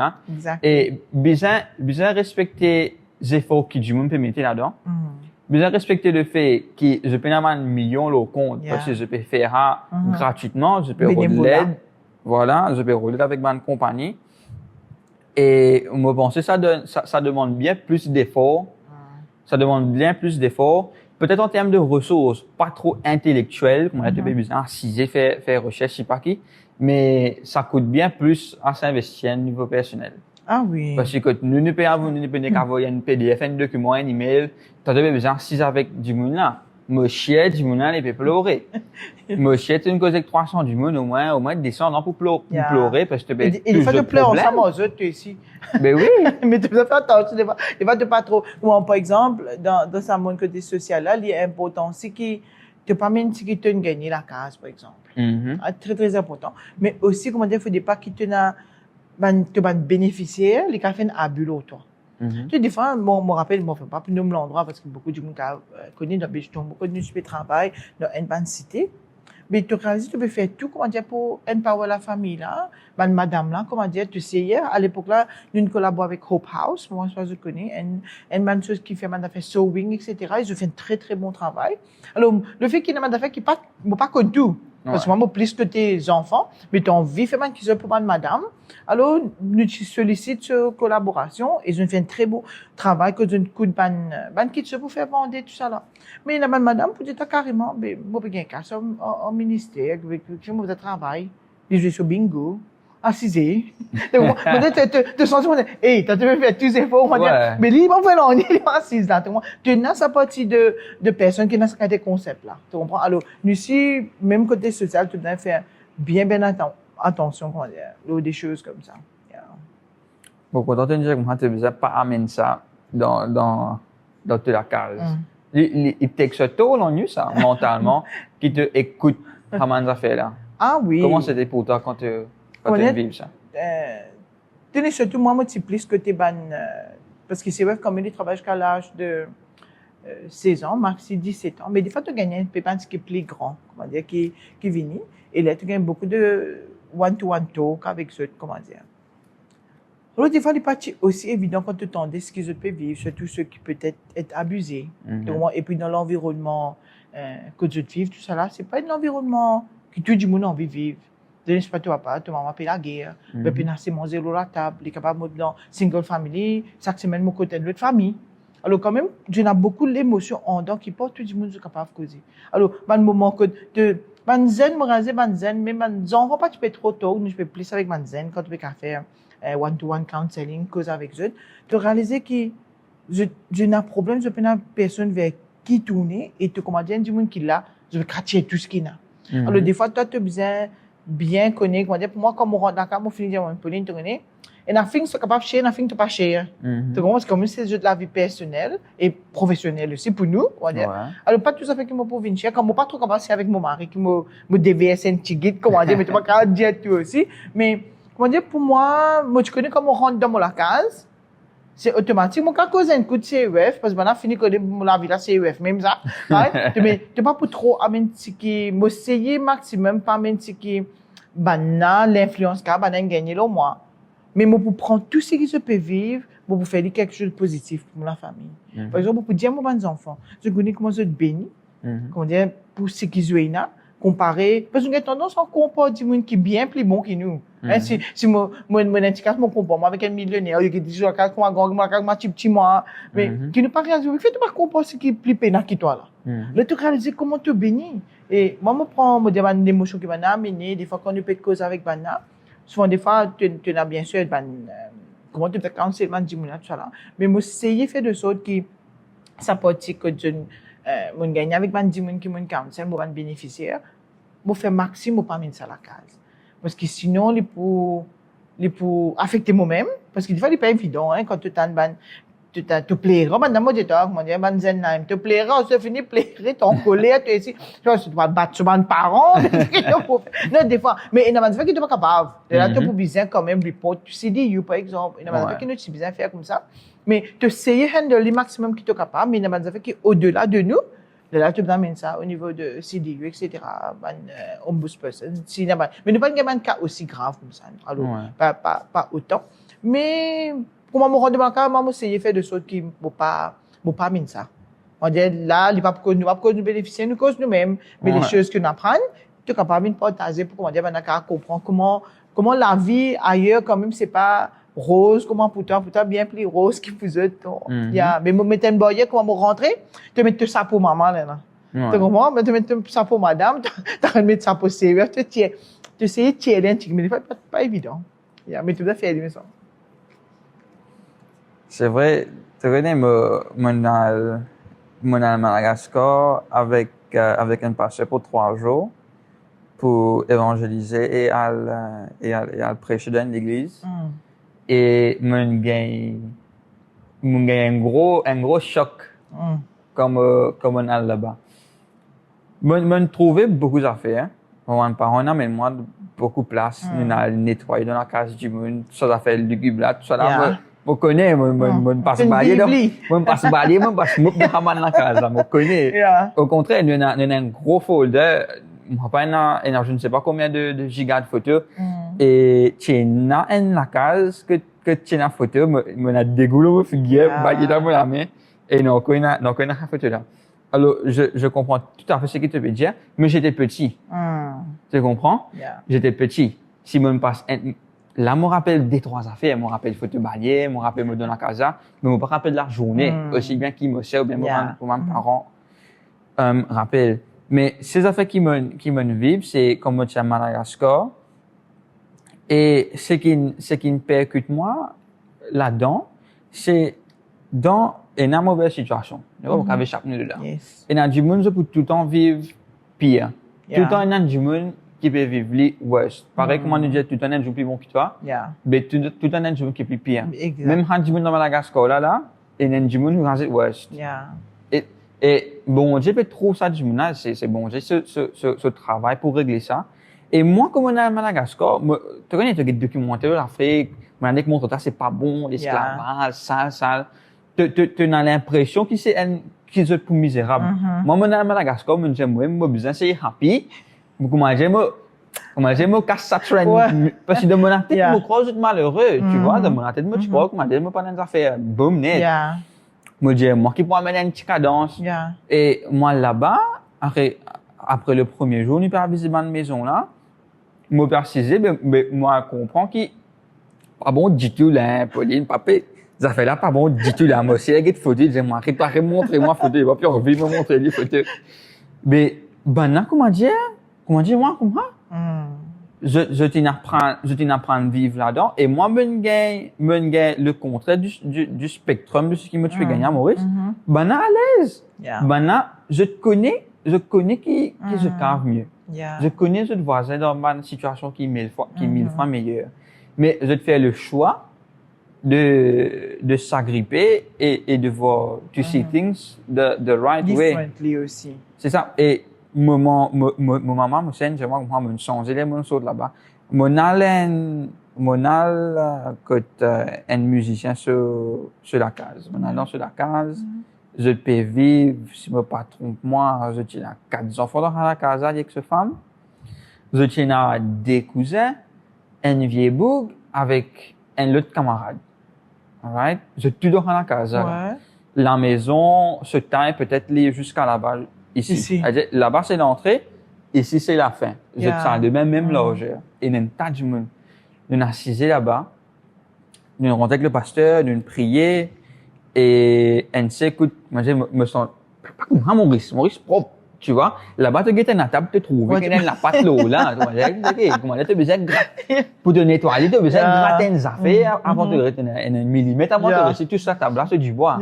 Et bien respecter les efforts que du monde peut mettre là-dedans. Bien respecter le fait que je peux avoir 1 million au compte parce que je peux faire ça gratuitement, je peux rouler, voilà, je peux rouler avec ma compagnie. Et moi, pense que ça demande bien plus d'efforts. Ça demande bien plus d'efforts. Peut-être en termes de ressources, pas trop intellectuelles, comme on a besoin de faire recherche, je sais pas qui, mais ça coûte bien plus à s'investir au niveau personnel.
Ah oui.
Parce que nous ne pouvons pas avoir un PDF, un document, un email. Tu as besoin de avec du monde là. Moi, chier, du monde là, il peut pleurer. Moi, chier, tu une cause avec 300 du monde, au moins descendre pour pleurer, parce que tu as
et des fois, tu pleures ensemble aux autres, tu ici.
Ben oui.
Mais tu dois faire attention, des fois, tu pas trop. Moi, par exemple, dans sa monde côté social là, il est important, c'est que tu pas même si tu as gagné la case, par exemple. Très, très important. Mais aussi, comment dire, il ne faut pas que tu as de bénéficiaires, les cafés à bureau, toi. Tu sais, des fois, je me rappelle, je ne fais pas plus nommer l'endroit parce que beaucoup de monde connaît dans beaucoup de travail dans une bonne cité. Mais tu réalises, tu peux faire tout, comment dire, pour empower la famille, là. Madame, là, comment dire, tu sais, hier, à l'époque, là, nous collaborons avec Hope House, moi, je connais, une bonne chose qui fait, fait sewing, etc. Ils ont fait un très, très bon travail. Alors, le fait qu'il y a une affaire qui n'est pas comme tout. Parce que moi, plus que tes enfants, mais tu as envie de faire quelque chose pour madame. Alors, nous sollicitons cette collaboration. Ils ont fait un très beau travail que nous coûte ban kitchen pour faire vendre tout ça là. Mais la madame, pour dire carrément, mais moi, je vais gagner en ministère, avec le travail. Ils jouent sur bingo. Assisé. Tu sens, hey, tu as fait tous les efforts, on va dire, mais lui, on est assise là. Tu n'as sa partie de personnes qui n'ont pas des concepts là. Tu comprends? Alors, nous ici, même côté social, tu dois faire bien attention, comment dire, des choses comme ça. Yeah.
Bon, quand tu dis que tu ne veux pas amener ça dans toute la case. Il te ce tôt, ça, mentalement, qui te écoute comment ça fait là.
Ah oui.
Comment c'était pour toi quand tu vis ça?
Tenez, surtout, moi, je suis plus que tu parce que c'est vrai, comme il travaille jusqu'à l'âge de 16 ans, maxi 17 ans. Mais des fois, tu gagnes un pépin qui est plus grand, comment dire, qui vient. Et là, tu gagnes beaucoup de one-to-one talk avec ceux, comment dire. Alors, des fois, les parties aussi évident quand tu entends ce qu'ils peuvent vivre, surtout ceux qui peuvent être abusés. Et puis, dans l'environnement que tu vis, tout ça là, c'est pas un environnement que tout le monde a envie de vivre. Je ne sais pas, tu papa, tu maman paye la guerre. Et puis, c'est mon zéro la table. Il est capable de dans single family. Chaque semaine, mon côté de l'autre famille. Alors, quand même, je n'ai beaucoup d'émotions en dedans qui portent tout le monde capable de causer. Alors, dans le moment que ban zen, me raser, ban zen, mais ban enfants pas tu peux trop tôt, je peux plus avec ban zen quand tu peux faire one-to-one counseling, cause avec eux. Tu réalises que je n'ai un problème, je peux une personne vers qui tourner et te commander du monde qui l'a, je vais cracher tout ce qu'il a. Alors, des fois, toi, tu as besoin bien connaître, comment dire, pour moi, comme on rentre dans le cas, on finit de dire, Pauline, tu connais, et nothing sont capable de cher, nothing tu pas cher. Tu comprends? Parce que comme c'est de la vie personnelle et professionnelle aussi pour nous, on va dire.
Ouais.
Alors, pas tout ça fait que moi pour venir cher, comme moi pas trop capable de avec mon mari, qui me DVS un petit guide, comment dire, mais tu pas capable de dire tout aussi. Mais, comment dire, pour moi, tu connais comment on rentre dans la case, c'est automatique. Mon cas, cause un coup de CEF, parce que maintenant, fini que la vie là, CEF, même ça. Mais, tu pas pour trop amener ce qui, m'essayer maximum, pas amener ce qui, l'influence qu'a, gagner le mois. Mais moi, pour prendre tout ce qui se peut vivre, pour faire quelque chose de positif pour la famille. Par exemple, pour dire à mes enfants, je connais comment je bénis, comment dire, pour ce qui sont là, comparé, parce qu'on a tendance à comparer des gens qui sont bien plus bons que nous. Si mon indicateur, mon comportement avec un millionnaire, il dit, je vais comme un grand, petit, moi, mais qui ne pas réaliser, fait, tu pas comparer ce qui est plus pénal que toi, là. Là, tu réalises comment tu bénis. Et moi, je prends, une émotion qui m'a amené, des fois, quand on peut cause avec Bana, souvent, des fois, tu as bien sûr, comment tu fais conseiller, tout ça là. Mais moi, essayer de faire de sorte que ça peut être que je gagne avec des gens qui m'ont conseillé, moi, bénéficiaire, moi, faire maximum pour pas mettre ça à la case. Parce que sinon, il peut affecter moi-même. Parce que des fois, il n'est pas évident, hein, quand tu t'as tu plairas, maintenant, moi, je te plairas, tu finis de plairer, ton colère, tu es ici, tu vas battre sur mes parents, non, des fois, mais il y a des fois qui ne sont pas capables. Là, tu peux bien quand même report, tu sais, par exemple, il y a des fois qui ne sont pas faire comme ça. Mais tu essayes de handler le maximum qui est capable, mais il y a des fois qui au-delà de nous, là, tu peux amener ça au niveau de CDU, etc., ombudsperson, mais ne pas un cas aussi grave comme ça. Alors, pas autant. Mais, comment me rendre dans le cas, moi, essayer de faire des choses qui ne pas amener ça. On dit, là, il n'y a pas que nous bénéficier, nous cause nous-mêmes, mais les choses que nous apprenons, tu es capable de partager pour, comment dire, comprendre comment la vie ailleurs, quand même, c'est pas rose, comment pourtant bien plus rose que vous êtes. Mais moi, mettre un boyer, comment me rentrer, tu mets ça pour maman, là. Tu comprends? Mais tu mets ça pour madame, tu as mis ça pour sévère, tu essayes de tirer un petit, mais des fois, pas évident. Mais tout à fait, mais ça.
C'est vrai, tu connais, mon à Madagascar avec un pasteur pour 3 jours pour évangéliser et à prêcher dans l'église. Et mon gagne un gros choc comme on a là-bas. Mon trouvé beaucoup d'affaires. Mon parents amène moi beaucoup de place. On a nettoyé dans la case du monde, ça a fait lugubre là, tout ça là. Je connais, je passe balayer, je passe moupe dans la case là, je connais. Au contraire, il y a un gros folder, je ne sais pas combien de gigas de photos, et tu as la case que tu as la photo, je a dégoulé, je suis balayer dans la main, et non, connais la photo là. Alors, je comprends tout à fait ce que tu veux dire, mais j'étais petit. Tu comprends? J'étais petit. Si je me passe là, je me rappelle des 3 affaires. Je me rappelle photo balayer, je me rappelle me donner la casa, mais je me rappelle la journée, aussi bien qu'il me sert, ou bien pour mes parents, rappellent. Mais ces affaires qui me vivent, c'est comme je suis à Madagascar. Et ce qui me percute moi, là-dedans, c'est dans une mauvaise situation. Vous avez échappé dedans. Et il y a du monde qui peut tout le temps vivre pire. Tout le temps, il y a du monde qui peut vivre les worst. Pareil, comme on dit, tout le temps, il y a du monde plus bon que toi. Mais tout le temps, il y a du monde qui est plus pire. Même quand il y a du monde dans Madagascar, là, il y a du monde qui est worst. Et bon, j'ai peut trouver ça du monde là, c'est bon, j'ai ce travail pour régler ça. Et moi, comme on est à Madagascar, tu connais des documentaires de l'Afrique, on dit que mon temps, c'est pas bon, l'esclavage, sale. Tu as l'impression qu'ils sont pour misérables. Moi, on est à Madagascar, j'aime besoin c'est happy. Comment j'aime casse ça parce que de mon tête, je crois que je suis malheureux, tu vois, de mon tête, je crois que je me pas des affaires, boum, net. Moi, qui pourrais amener une petite cadence. Et moi, là-bas, après le premier jour, on peut visiter une maison là. me préciser, mais moi, je comprends qu'il pas bon du tout, là, Pauline, papa. Ça fait là, pas bon du tout, là. Moi, si elle a des photos, dis-moi, réparer, montrez-moi photo. Il va plus envie de me montrer les photos. Mais, ben, comment dire, moi, comment? Je t'en apprends à vivre là-dedans. Et moi, me gagne le contraire du spectrum de ce qui me fait gagner à Maurice. Ben, à l'aise.
Yeah.
Ben, je connais qui se cave mieux.
Yeah.
Je connais ce voisin dans ma situation qui est mille fois meilleure. Mais je te fais le choix de s'agripper et de voir, to see things the right way.
Differently aussi.
C'est ça. Et mon maman me sent, j'aimerais que me changer les choses là-bas. Mon côté un musicien sur la case. Mon allant sur la case, je peux vivre, si je me pas trompe moi, je tiens 4 enfants dans la case avec cette femme. Je tiens des cousins, un vieux boug avec un autre camarade. Alright? Je tout dans la case.
Ouais.
La maison se taille peut-être jusqu'à là-bas. Ici. Là-bas, c'est l'entrée. Ici, c'est la fin. Je sens de même largeur. Et il y a un tas de monde. Nous sommes assis là-bas. Nous rentrons avec le pasteur, nous prions. Et on sait, écoute, moi, je me sens, pas comme Maurice propre. Tu vois? Là-bas, tu as une table, tu trouves, il y a la pâte l'eau, là. Comment tu as besoin de gratter, pour te nettoyer, tu as besoin de gratter une affaire avant de gratter un millimètre avant de rester tout ça, table là, c'est du bois.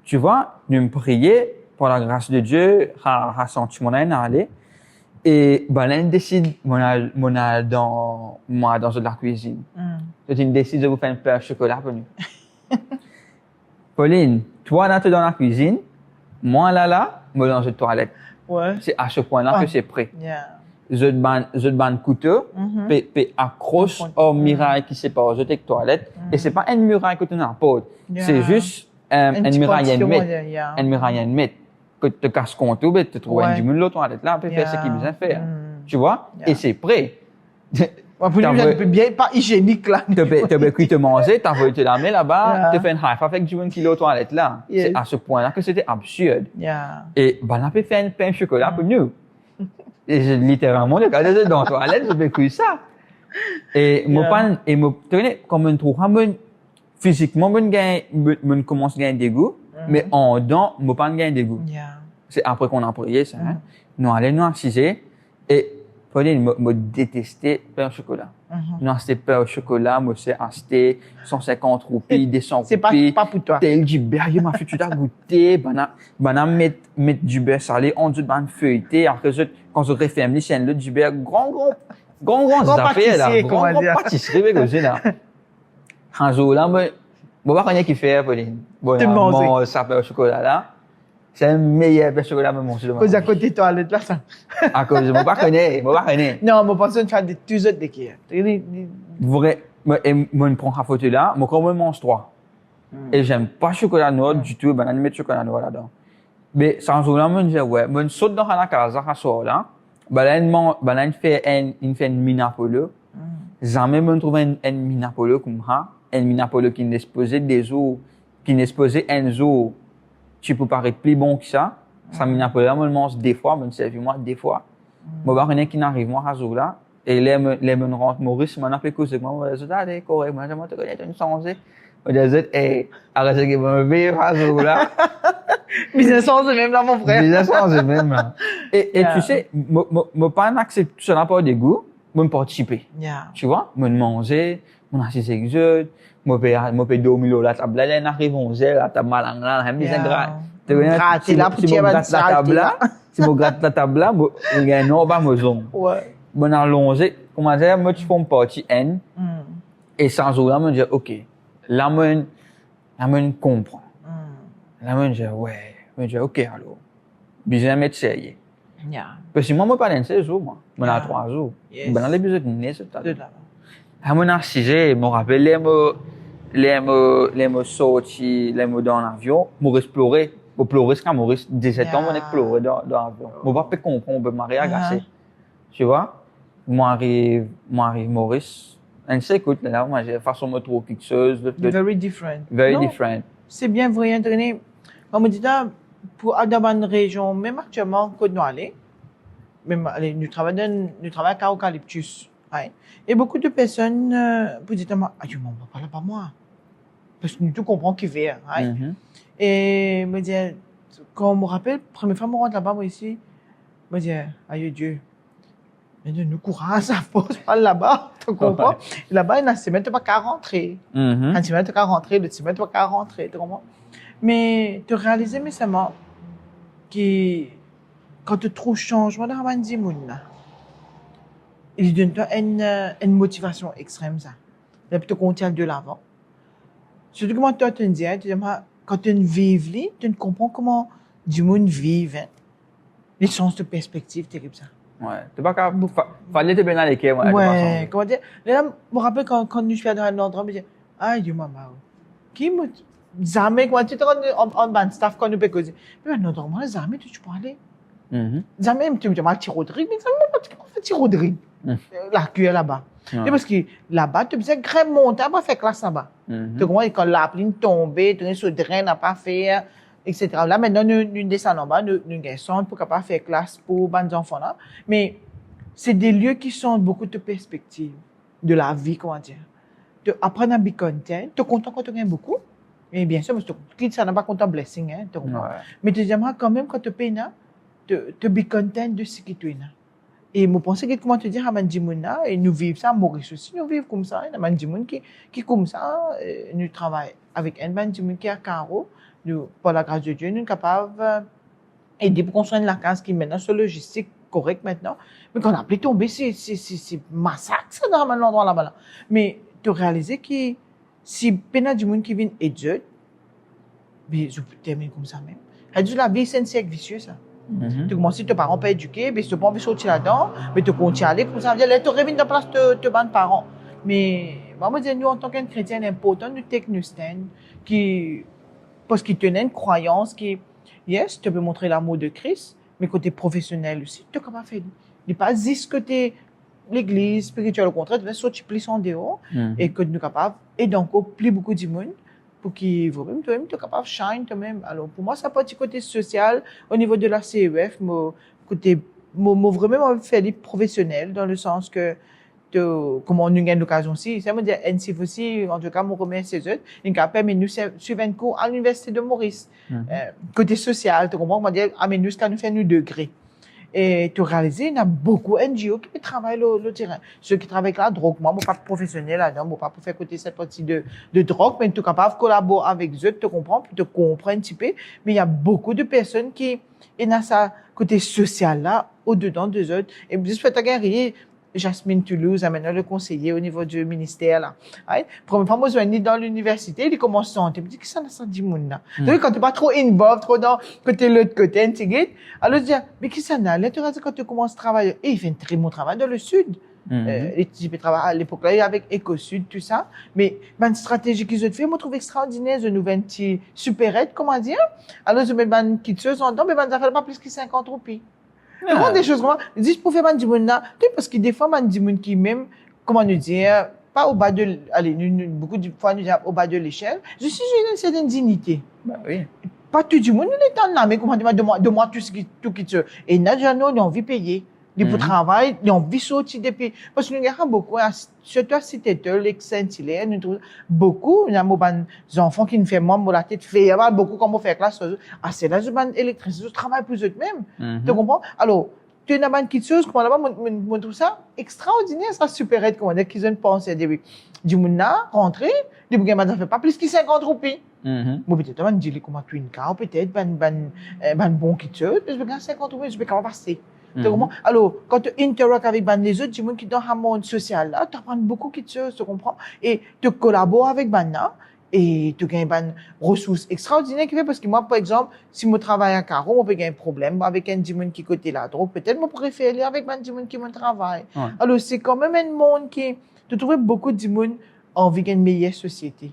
Tu vois? Nous me prier, pour la grâce de Dieu, à senti mon aller. Et, ben, là, on décide, dans la cuisine. Tu décides de vous faire un pain au chocolat pour nous. Pauline, toi, là, tu es dans la cuisine. Moi, là, moi, dans une toilette.
Ouais.
C'est à ce point-là que c'est prêt.
Yeah.
Je te ban couteau, puis accroche au muraille qui sépare je tes toilettes. Et c'est pas une muraille que tu n'as pas. C'est juste une muraille en mètre. Une muraille en mètre. Que tu casses contre tout, tu trouves un dimanche l'autre toilette là, puis faire ce qu'il besoin faire. Tu vois? Et c'est prêt.
Pour nous, je peux bien pas hygiénique là.
Tu peux cuire te manger, tu envoies te la main là-bas, tu fais un high five avec du kilo aux toilettes là. C'est à ce point-là que c'était absurde. Et ben là, tu fais un pain au chocolat pour nous. Et littéralement, je regarde dans la toilette, je peux cuire ça. Et comme on trouve, physiquement, on commence à gagner des goûts, mais en dedans, on pas gagner des goûts. C'est après qu'on a prié ça. Nous allons nous assiser et Pauline me détestait pain au chocolat. Nous acheté pain au chocolat, moi c'est acheté 150 roupies, 200 roupies.
C'est pas pour toi.
Tel du beurre, ma fille tu as goûté, mettre du beurre salé, on dit ban feuilleté, après quand je referme c'est un du beurre grand affaire là, grand pâtisserie que là. Un jour là, moi pas rien qui fait Pauline. Bon, ça pain au chocolat là. C'est le meilleur pain au chocolat que j'ai mangé de ma vie.
Cause à côté de toilette là ça.
À cause, moi pas connais.
Non, moi pense que tu fais des tous autres qui.
Vrai, moi je prends la photo là, moi quand je mange 3. Et j'aime pas le chocolat noir du tout, ben on met chocolat noir là-dedans. Mais sans jour-là, moi je dis ouais, moi je saute dans la casa à soir là, ben fait une minapolo. Jamais me trouve un minapolo comme ça, un minapolo qui n'est exposé des eaux, qui n'est exposé un zoo. Tu peux paraître plus bon que ça. Ça minapolo là, moi je mange des fois, me servi moi des fois. Moi pas rien qui n'arrive moi à jour là. Et les me rentre Maurice, m'en a fait cause moi, je dis allez correct, moi j'aimerais te connaître une changé. On disait hey, arrête que me vivre à jour là.
Business c'est même là mon frère.
Business c'est même là. Et tu sais, me pas accepter cela pas des goûts, me participer. Tu vois, me manger, mon assis avec eux, me payer 2000 € la table là, on arrive 11h, la table malang là, même bien gras.
Gratter là pour tirer la
table là. Si je gratte la table là, il y a un ordre maison.
Ouais.
Bon allongé, comment dire, moi tu fais une partie N. Et sans jour là, me dire OK. Là me comprend. Là me dire ouais, me dire OK alors. Besoin mettre sérieux. Parce que moi pas dans 16 jours moi. Moi dans 3 jours. Ben dans les besoins de nez c'est ça. À mon assisé, me rappelle les me sorti, les me dans l'avion, me explorer. Pour pleurer, quand Maurice, 17 ans, on explorer dans l'avion. Moi pas comprendre, on peut m'arriver agacé. Tu vois? Moi arrive Maurice. On sait, écoute, là, moi, j'ai façon de trouver quelque chose.
Very different.
Very different.
C'est bien vrai, entraîner. Comme on dit là, pour dans une région, même actuellement, quand nous allons, même, allez, nous travaillons à Eucalyptus. Ouais. Et beaucoup de personnes vous disent, ah, tu m'en parles pas moi. Parce que nous tout comprend qui fait. Ouais. Et me dire, quand on me rappelle, première fois que je rentre là-bas, moi ici, me dire, aïe Dieu, mais de nous courage, ça pose pas là-bas, tu comprends?
Ouais.
Là-bas, il y a une semaine, tu n'as pas qu'à rentrer. Une semaine, tu n'as pas qu'à rentrer, l'autre semaine, tu n'as pas qu'à rentrer, tu comprends? Mais tu réalises, mais seulement, que quand tu trouves changement dans la vie, il donne une motivation extrême, ça. Et puis tu continues de l'avant. Surtout que moi, toi, tu me dis, quand tu vives, tu comprends comment du monde vit, hein. Les sens de perspective, c'est comme ça.
Ouais. Tu pas capable. Fallait te bien dans l'équipe, moi.
Ouais, comment dire? Là, je me rappelle quand nous suis dans un endroit, je me dis, ah, Dieu, maman, qui me. Jamais, quand tu es en band staff, quand nous peut causer. Mais normalement, jamais, tu peux aller. Jamais, tu me dis, ma tiroderie, mais jamais, tu peux faire tiroderie. La cuillère là-bas. Et parce que là-bas, tu peux grave monter, pas faire classe là-bas. Tu comprends? Quand la pluie tombe, tu es sur le drain, n'a pas fait, etc. Là, maintenant, nous descendons en bas, nous descendons pour pas faire classe pour les enfants là. Mais c'est des lieux qui sont beaucoup de perspectives de la vie, comment dire. Tu apprends à be content, tu es content quand tu gagnes beaucoup. Et bien sûr, parce que ça n'a pas content blessing, hein, tu comprends? Ouais. Mais tu aimerais quand même, quand tu payes, tu be content de ce que tu es. Et je pense que, comment te dire, à Mandimouna, et nous vivons ça à Maurice aussi, nous vivons comme ça, il y a Mandimoun qui comme ça, nous travaillons avec un Mandimoun qui est à Caro, nous, par la grâce de Dieu, nous sommes capables d'aider pour construire la case qui est maintenant sur logistique correct maintenant. Mais quand on a appelé tomber, c'est massacre, ça, dans l'endroit là-bas. Mais tu réalises que si Pena du monde qui vient aider, mais je peux terminer comme ça même. C'est la vie, c'est un cercle vicieux, ça. Tu commences, tes parents pas éduqués, mais tu n'as pas envie de sortir là-dedans, mais tu continues à aller comme ça. Tu reviens dans la place de tes parents. Mais, moi, je dis, nous, en tant qu'un chrétien, c'est important de take nous stand, parce qu'il tenait une croyance qui, yes, tu peux montrer l'amour de Christ, mais côté professionnel aussi, tu es capable de faire. Il n'est pas juste que tu es l'église spirituelle, au contraire, tu vas sortir plus en dehors, et que tu es capable, et donc, plus beaucoup de monde, pour qui vous-même, toi-même, tu es capable de shine toi-même. Alors, pour moi, ça pas du côté social, au niveau de la CEF, côté, vraiment faire les professionnels, dans le sens que, comme on a eu l'occasion aussi, ça veut dire, NCF aussi, en tout cas, mon remercie ces autres, ils ont permis nous suivre un cours à l'Université de Maurice. Côté social, tu comprends, on va dire, nous, ça nous fait nous degrés. Et tu réalises, il y a beaucoup NGO qui travaillent le terrain. Ceux qui travaillent avec la drogue, moi, je ne suis pas professionnel là-dedans, je ne pas pour faire côté cette partie de drogue, mais tu es capable de collaborer avec eux, tu comprends, puis tu comprends un petit peu. Mais il y a beaucoup de personnes qui, ont ça côté social là, au-dedans d'eux autres. Et juste pour te Jasmine Toulouse, maintenant le conseiller au niveau du ministère là. Ouais. Première fois, moi, je suis dans l'université, il commence à sentir, il me dit, qu'est-ce que ça dit, moun là? Donc, quand tu pas trop involved, trop dans côté l'autre côté, alors je dis, mais qu'est-ce que ça n'a? Là, tu quand tu commences à travailler, et il fait un très bon travail dans le sud. Les types travaillent à l'époque là, avec Éco-Sud, tout ça. Mais, une stratégie qu'ils ont fait, moi, je trouve extraordinaire, je nous un petit supérette, comment dire? Alors, je mets une quitteuse en dedans, mais ça fait pas plus que 50 roupies. Vraiment des choses comme ça. Je dis, pour faire un dimoun là, parce que des fois, un dimoun qui même, comment nous dire, pas au bas de, allez, beaucoup de fois, nous disons au bas de l'échelle, je suis une certaine dignité.
Ben oui.
Pas tout le monde, nous est en là, mais comment dire, de moi, tout qui se, et nous, ils ont envie de payer. Ils pour travail, ils ont envie de sortir depuis, parce que nous avons beaucoup, surtout à Cité-Teul, l'ex-Saint-Hilaire, nous trouvons beaucoup, nous avons des enfants qui nous font moi, la tête, fait, beaucoup comme on fait classe, c'est là, je suis électricien, je travaille pour eux-mêmes. Tu comprends? Alors, tu as une petite chose, comment là-bas, moi, trouve ça extraordinaire, ça super aide, comment dire, qu'ils ont pensé, du monde là, rentrer, du monde ça fait pas plus que 50 roupies. Bon, peut-être, on dit, comment tu une car, peut-être, bon qui te, je vais gagner 50 roupies, je vais quand même passer. Alors, quand tu interagis avec les autres, du monde qui est dans un monde social là, tu apprends beaucoup de choses, tu comprends? Et tu collabores avec là, et tu gagnes des ressources extraordinaires qui fait, parce que moi, par exemple, si je travaille à Caro, on peut gagner un problème avec un monde qui côté la drogue, peut-être je préfère aller avec un monde qui me travaille. Ouais. Alors, c'est quand même un monde qui, tu trouves beaucoup de monde envie d'une meilleure société.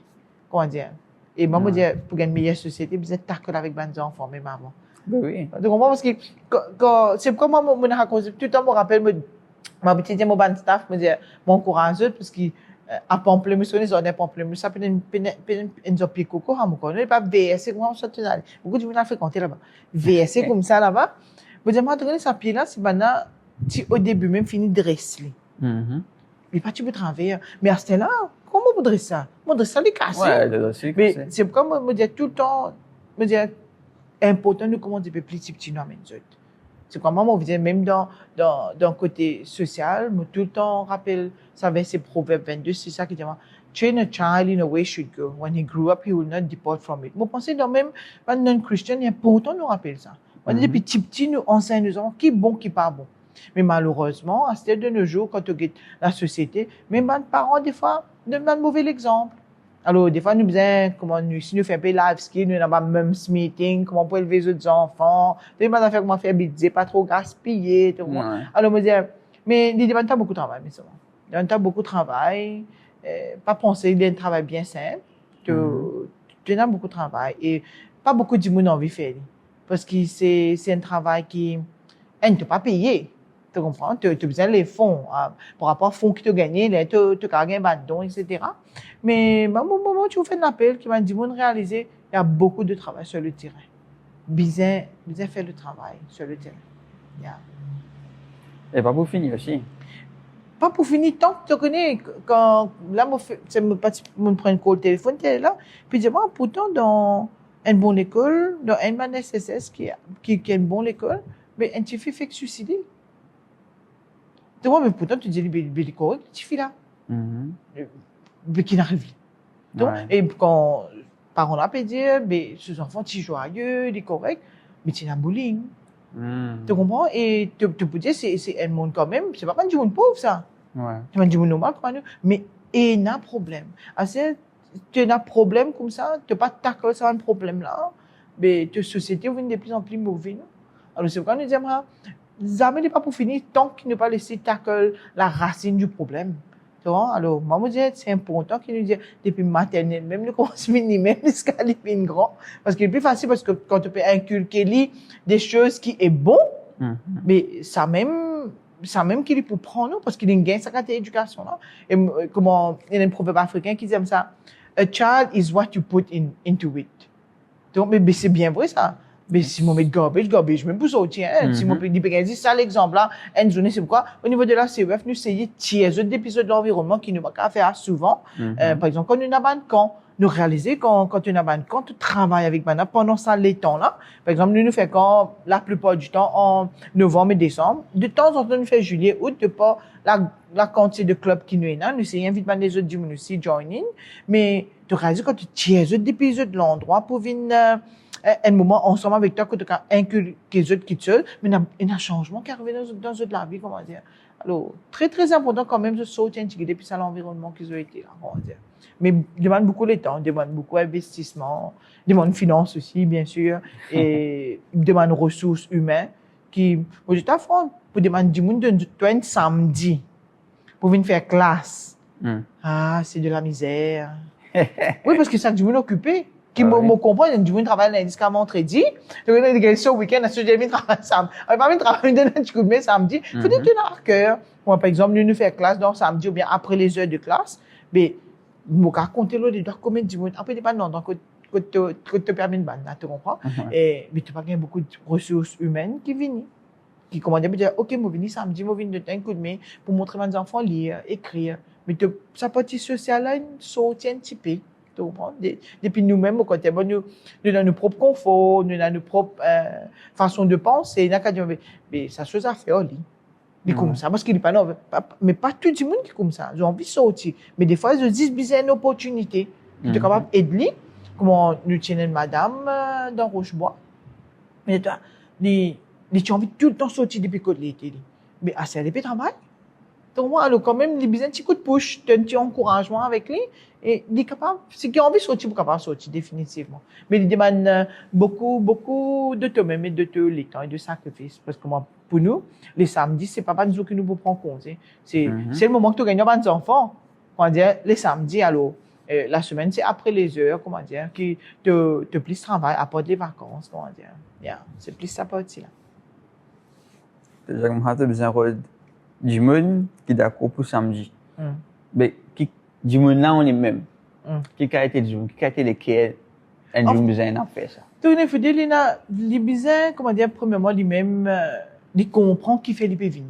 Comment dire? Et moi, je dis, pour gagner une meilleure société, vous êtes d'accord avec les enfants, même avant.
Ben oui.
Tu comprends? Parce que, c'est comme moi, tout le temps, je me rappelle, ma petite, mon ban staff, me dit, mon courage, parce que, à Pamplemousse, on est à Pamplemousse, ça peut être une zopie coco, on connaît pas VSC, comment on s'en tenait. Beaucoup de gens ont fréquenté là-bas. VSC comme ça là-bas. Je dis, moi, tu connais ça pied là, c'est maintenant, au début, même fini de wrestler. il pas tu peux travailler. Mais à ce là, comment on voudrait ça? On voudrait ça les casser.
Ouais, c'est
Mais c'est pourquoi moi, me dire tout le temps, me dire, important de comment dire plus petit nous amène autres. C'est comme moi, on disait, même dans le côté social, moi, tout le temps, on rappelle, ça verset Proverbe 22, c'est ça qui dit, train a child in a way he should go. When he grew up, he will not depart from it. Moi, pensez dans même, dans non-Christian, il y a important nous rappeler ça. On dit, depuis petit, nous enseignons nous enfants qui est bon, qui est pas bon. Mais malheureusement, à ce de nos jours, quand on regarde la société, même les parents, des fois, donnent un mauvais exemple. Alors, des fois, nous besoin, si nous faisons un peu live skill, nous avons même meeting, comment on peut élever les autres enfants, des fois, faire comment faire budget, pas trop gaspiller, tout.
Ouais.
Alors, me dire, mais il demande pas beaucoup de travail, mais ça va. Il demande pas beaucoup de travail, pas penser, il y a un travail bien simple, tu as beaucoup de travail, et pas beaucoup de monde envie de faire. Parce que c'est un travail qui, ne t'a pas payé. Tu comprends? Tu as besoin des fonds. Par rapport aux fonds que tu as gagnés, tu as gagné un don, etc. Mais, au moment où tu fais un appel qui m'a dit, vous réaliser, il y a beaucoup de travail sur le terrain. Bien faire le travail sur le terrain. Yeah.
Et pas pour finir aussi.
Pas pour finir, tant que tu connais, quand, là, je prends un téléphone, tu es là, puis dis-moi, pourtant, dans une bonne école, dans une bonne SSS qui est une bonne école, mais tu fais suicider. Tu vois, mais pourtant, tu dis, il est correct, tu fais là. Mais qui n'arrive pas. Donc, et quand, parents là, peut dire, mais, ces enfants, tu es joyeux, il est correct, mais tu es un bullying. Tu comprends? Et tu peux dire, c'est un monde quand même, c'est pas du monde pauvre, ça.
Ouais.
C'est du monde normal, quand même. Mais, il y a un problème. Tu as un problème comme ça, tu n'as pas taclé ça, un problème là, mais ta société devient de plus en plus mauvaise. Alors, c'est pourquoi nous disons, jamais n'est pas pour finir tant qu'il ne pas laisser tacler la racine du problème. Tu vois? Alors, moi, je dis, c'est important qu'il nous dise, depuis maternelle, même le commence mini, même jusqu'à l'épine grand. Parce qu'il est plus facile parce que quand tu peux inculquer des choses qui est bon, mais ça même qu'il est pour prendre, parce qu'il gagne sa qualité d'éducation, là. Et comment, il y a un proverbe africain qui dit comme ça, a child is what you put into it. Donc, mais c'est bien vrai, ça. Mais si on met garbage, même pour sortir, si on peut dire ça, l'exemple là, une journée, c'est pourquoi, au niveau de la CEF, nous essayons de tirer d'épisodes de l'environnement qui nous va faire souvent. Par exemple, quand nous avons un camp, nous réaliser quand nous avons un camp, tu travailles avec Bana pendant ça, les temps là. Par exemple, nous faisons camp la plupart du temps en novembre et décembre. De temps en temps, nous faisons juillet, août, de pas la quantité de clubs qui nous est là. Nous essayons d'inviter les autres du monde aussi, join in. Mais tu réalises quand tu tires d'épisodes de l'endroit pour venir, un moment ensemble avec toi que tu as inculqué les autres qui te seuls, mais il y a un changement qui arrive dans la vie, comment dire. Alors, très, très important quand même de sortir depuis ça l'environnement qu'ils ont été là, comment dire. Mais demande beaucoup de temps, demande beaucoup d'investissement, demande finance aussi, bien sûr, et demande ressources humaines qui, moi, je t'affronte pour demander du monde de toi un samedi pour venir faire classe. C'est de la misère. Oui, parce que ça, du monde occupé. Qui me comprend, il y a du monde travaille lundi jusqu'à vendredi. Donc, il y a des questions au week-end, à ce que j'ai travailler samedi. On va pas travailler un petit coup de main samedi. Faut dire que tu as cœur. Moi, par exemple, nous faire classe dans samedi ou bien après les heures de classe. Mais, je vais compter l'eau, il doit combien de monde. Après, pas non, donc, que te permet de banner, tu comprends? Et, mais tu pas gagner beaucoup de ressources humaines qui viennent. Qui commandent, dire, OK, moi, venir samedi, moi, venir de un coup de main pour montrer à mes enfants lire, écrire. Mais sa partie sociale, là, une sortie un petit peu. Tu comprends? Depuis nous-mêmes, au côté, nous avons nos propres conforts, nous avons nos propres façons de penser. Mais ça chose à faire, mais comme ça, parce qu'il n'est pas non, mais pas tout le monde qui est comme ça. Ils ont envie de sortir. Mais des fois, ils disent, c'est une opportunité. Tu es capable d'aider, comme nous tenons une madame dans Rochebois. Mais tu as envie de tout le temps sortir depuis côté l'été. Mais assez à l'épée travail. Donc, moi, alors, quand même, il a besoin d'un petit coup de push, d'un petit encouragement avec lui. Et il est capable, c'est qu'il a envie de sortir, il est capable de sortir, définitivement. Mais il demande beaucoup de toi-même et de les temps et de sacrifice. Parce que moi, pour nous, les samedis, c'est pas nous qui nous prenons compte. C'est le moment que tu gagnes des enfants. Comment dire, les samedis, alors, la semaine, c'est après les heures, comment dire, qui te plus travail, après les vacances, comment dire. Yeah, c'est plus ça partie là.
C'est-à-dire que tu as besoin du monde qui est d'accord pour samedi. Mais du monde là, on est même. Qui a été du monde, qui a été lesquels, et du besoin d'en faire ça.
Donc, il faut dire, les besoins, comment dire, premièrement, lui-même, il comprend qui fait les venir.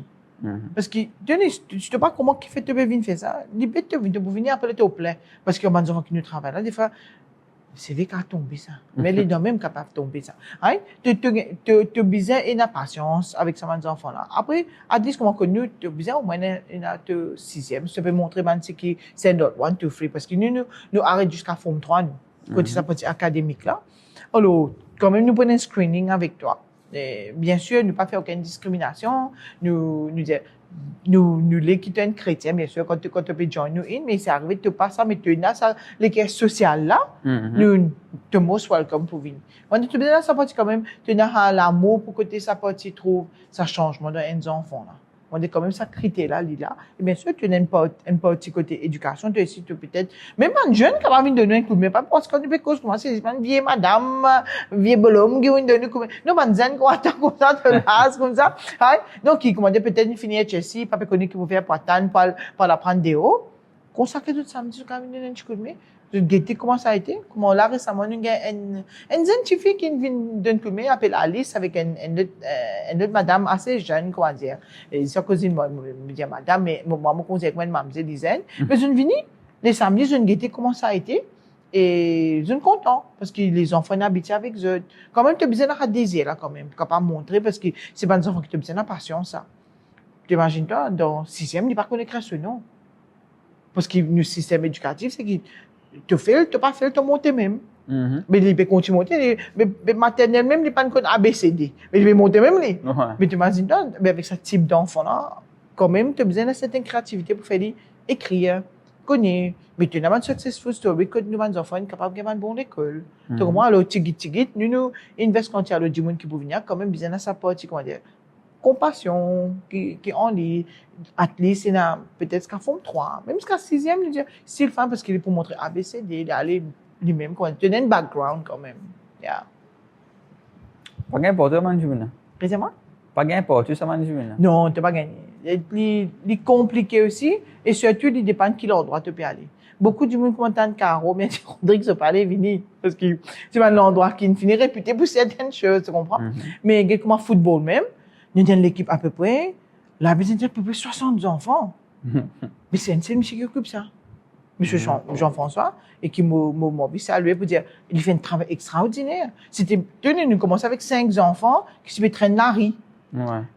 Parce que, je ne sais pas comment qui fait te venir faire ça. Les bêtes te venir appeler te plaît. Parce qu'il y a des enfants qui nous travaillent là, des fois, c'est vrai qu'à tomber ça. Mais les gens même capables de tomber ça. Hein? Tu besoin une patience avec ces enfants là. Après, à dire comment que nous, tu besoin au moins une sixième. Ça peut montrer man c'est qui c'est notre 1, 2, 3. Parce que nous arrêtons jusqu'à forme 3, nous. Côté ça petit académique là. Alors, quand même, nous prenons un screening avec toi. Et bien sûr, nous pas faire aucune discrimination. Nous les qui sont chrétiens, bien sûr, quand tu peux joindre nous in, mais c'est arrivé de pas ça, mais tu as ça, l'équipe sociale là, nous, te most welcome pour venir. Quand tu es là, ça partie quand même, tu as l'amour pour que ça partie trouve ça changement dans les enfants là. On est quand même ça critère là, là. Et bien sûr, tu as un petit côté éducation, tu as aussi peut-être, même un jeune qui va venir donner un coup de main, pas parce qu'on peut commencer, c'est une vieille madame, vieille bonhomme qui va donner un coup de main. Non, man, zen, quoi, attends, comme ça, comme ça. Donc, qui commande peut-être une finir Chelsea, pas connu qui vous faire pour attendre, pour la prendre des hauts. Consacrer tout samedi, quand même, donner un coup de main. Je guettais comment ça a été. Comment là, récemment, nous avons une scientifique qui vient d'un coup de main, appelle Alice, avec une autre madame assez jeune, comment dire. Et sa cousine, moi, me dit madame, mais moi, mon conseil, moi, mademoiselle dizaine. Mais je venu, les samedis, je guettais comment ça a été. Et je suis content, parce que les enfants habitent avec eux. Quand même, tu as besoin de désir, là, quand même. Tu pas montrer, parce que c'est pas des enfants qui ont besoin de patience, ça. Tu imagines, toi, dans 6e, ils ne connaissent pas ce nom. Parce que le système éducatif, c'est que tu fais, tu pas fait, tu montes même. Mais il peut continuer à monter. Mais maternelle même, il pas de ABCD. Mais il peut monter même. Mais tu imagines, mais avec ce type d'enfant-là, quand même, tu as besoin de certaine créativité pour faire écrire, connaître. Mais tu n'as pas de successful story que nous, les enfants, sont capables de faire une bonne école. Donc, moi, alors, tigit, nous investissons quand il y a le monde qui peut venir, quand même, besoin de sa partie, comment dire, compassion, qui en lit, at least, il y a peut-être qu'à forme 3, même jusqu'à 6e, je veux dire, s'il fait parce qu'il est pour montrer ABCD, d'aller lui-même, quoi, donner un background quand même. Yeah.
Pas n'importe comment tu veux.
Excusez-moi?
Pas n'importe ça tu veux.
Non, tu n'as pas gagné. Il est compliqué aussi, et surtout, il dépend de qui l'endroit tu peux aller. Beaucoup de monde commentent de Caro, mais Rodrigue se parlait, Vini, parce que c'est un endroit qui finit réputé pour certaines choses, tu comprends? Mais, comme football même, nous avons l'équipe à peu près, là, nous avons à peu près 60 enfants. Mais c'est un seul monsieur qui occupe ça. Monsieur Jean-François, et qui m'a salué pour dire, il fait un travail extraordinaire. Nous commençons avec 5 enfants qui se traînent la rue.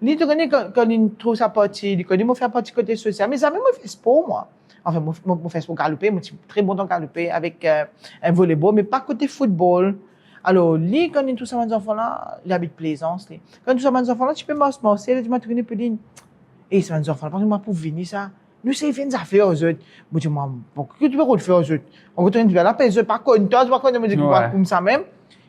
Il connaît quand il trouve sa partie, il connaît faire partie côté social, mais ça même fait sport, moi. Enfin, moi, fais sport galoper, moi, je suis très bon dans galoper avec un volleyball, mais pas côté football. Alors, lui, quand il tous ces enfants-là, il habite Plaisance. Quand tous ces enfants-là, tu peux m'asseoir, tu m'as tourné pour dire, et ces enfants-là, parce que moi, pour venir ça, nous, c'est fait des affaires aux autres. Moi, je dis, qu'est-ce que tu veux faire aux autres? On retourne vers la paix, je pas content, je pas content, je dis, comme ça même.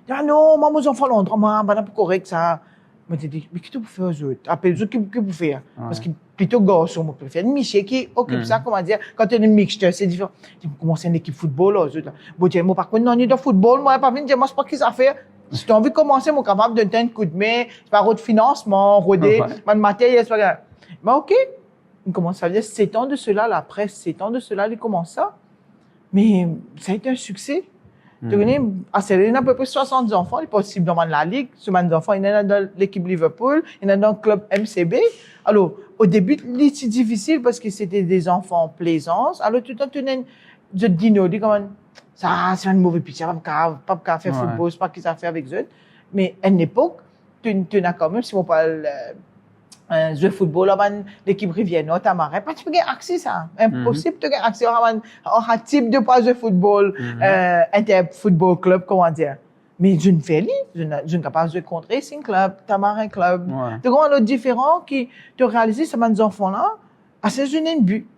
Je dis, non, moi, mes enfants, l'endroit, moi, pas correct, ça. Moi, je dis, mais qu'est-ce que tu peux faire aux autres? Appelle les autres, qu'est-ce que tu peux faire? Parce que plutôt garçon, moi, je préfère une Michel qui occupe ça, comment dire, quand tu es une mixture, c'est différent. Je dis, comment c'est une équipe football, aux autres, là? Bon, moi, par contre, non, il y a de football, moi, pas venir dire, moi, c'est pas qu'est-ce que ça fait. Si tu as envie de commencer, moi, capable de donner un coup de main, c'est pas de financement, roder, matériel, c'est pas mais ok. Il commence à dire 7 ans de cela, la presse, 7 ans de cela, il commence ça. Mais ça a été un succès. Tu connais, il y a à peu près 60 enfants, il est possible dans la ligue. Ce man d'enfants, il y en a dans l'équipe Liverpool, il y en a dans le club MCB. Alors, au début, c'est difficile parce que c'était des enfants plaisance. Alors, tout le temps, tu te dis, non, comment, ça, c'est un mauvais pitcher, pas faire football, c'est pas qu'ils ont fait avec eux. Mais à une époque, tu as quand même, si on parle, jouer football, l'équipe Rivière, Tamarin, pas tu peux gagner accès, ça. Impossible de gagner accès à un type de pas de football, inter-football club, comment dire. Mais je ne fais pas, je ne suis pas jouer contre Racing Club, Tamarin Club. Donc, on a différents qui te réalisent, ces enfants-là, à ce jeune but.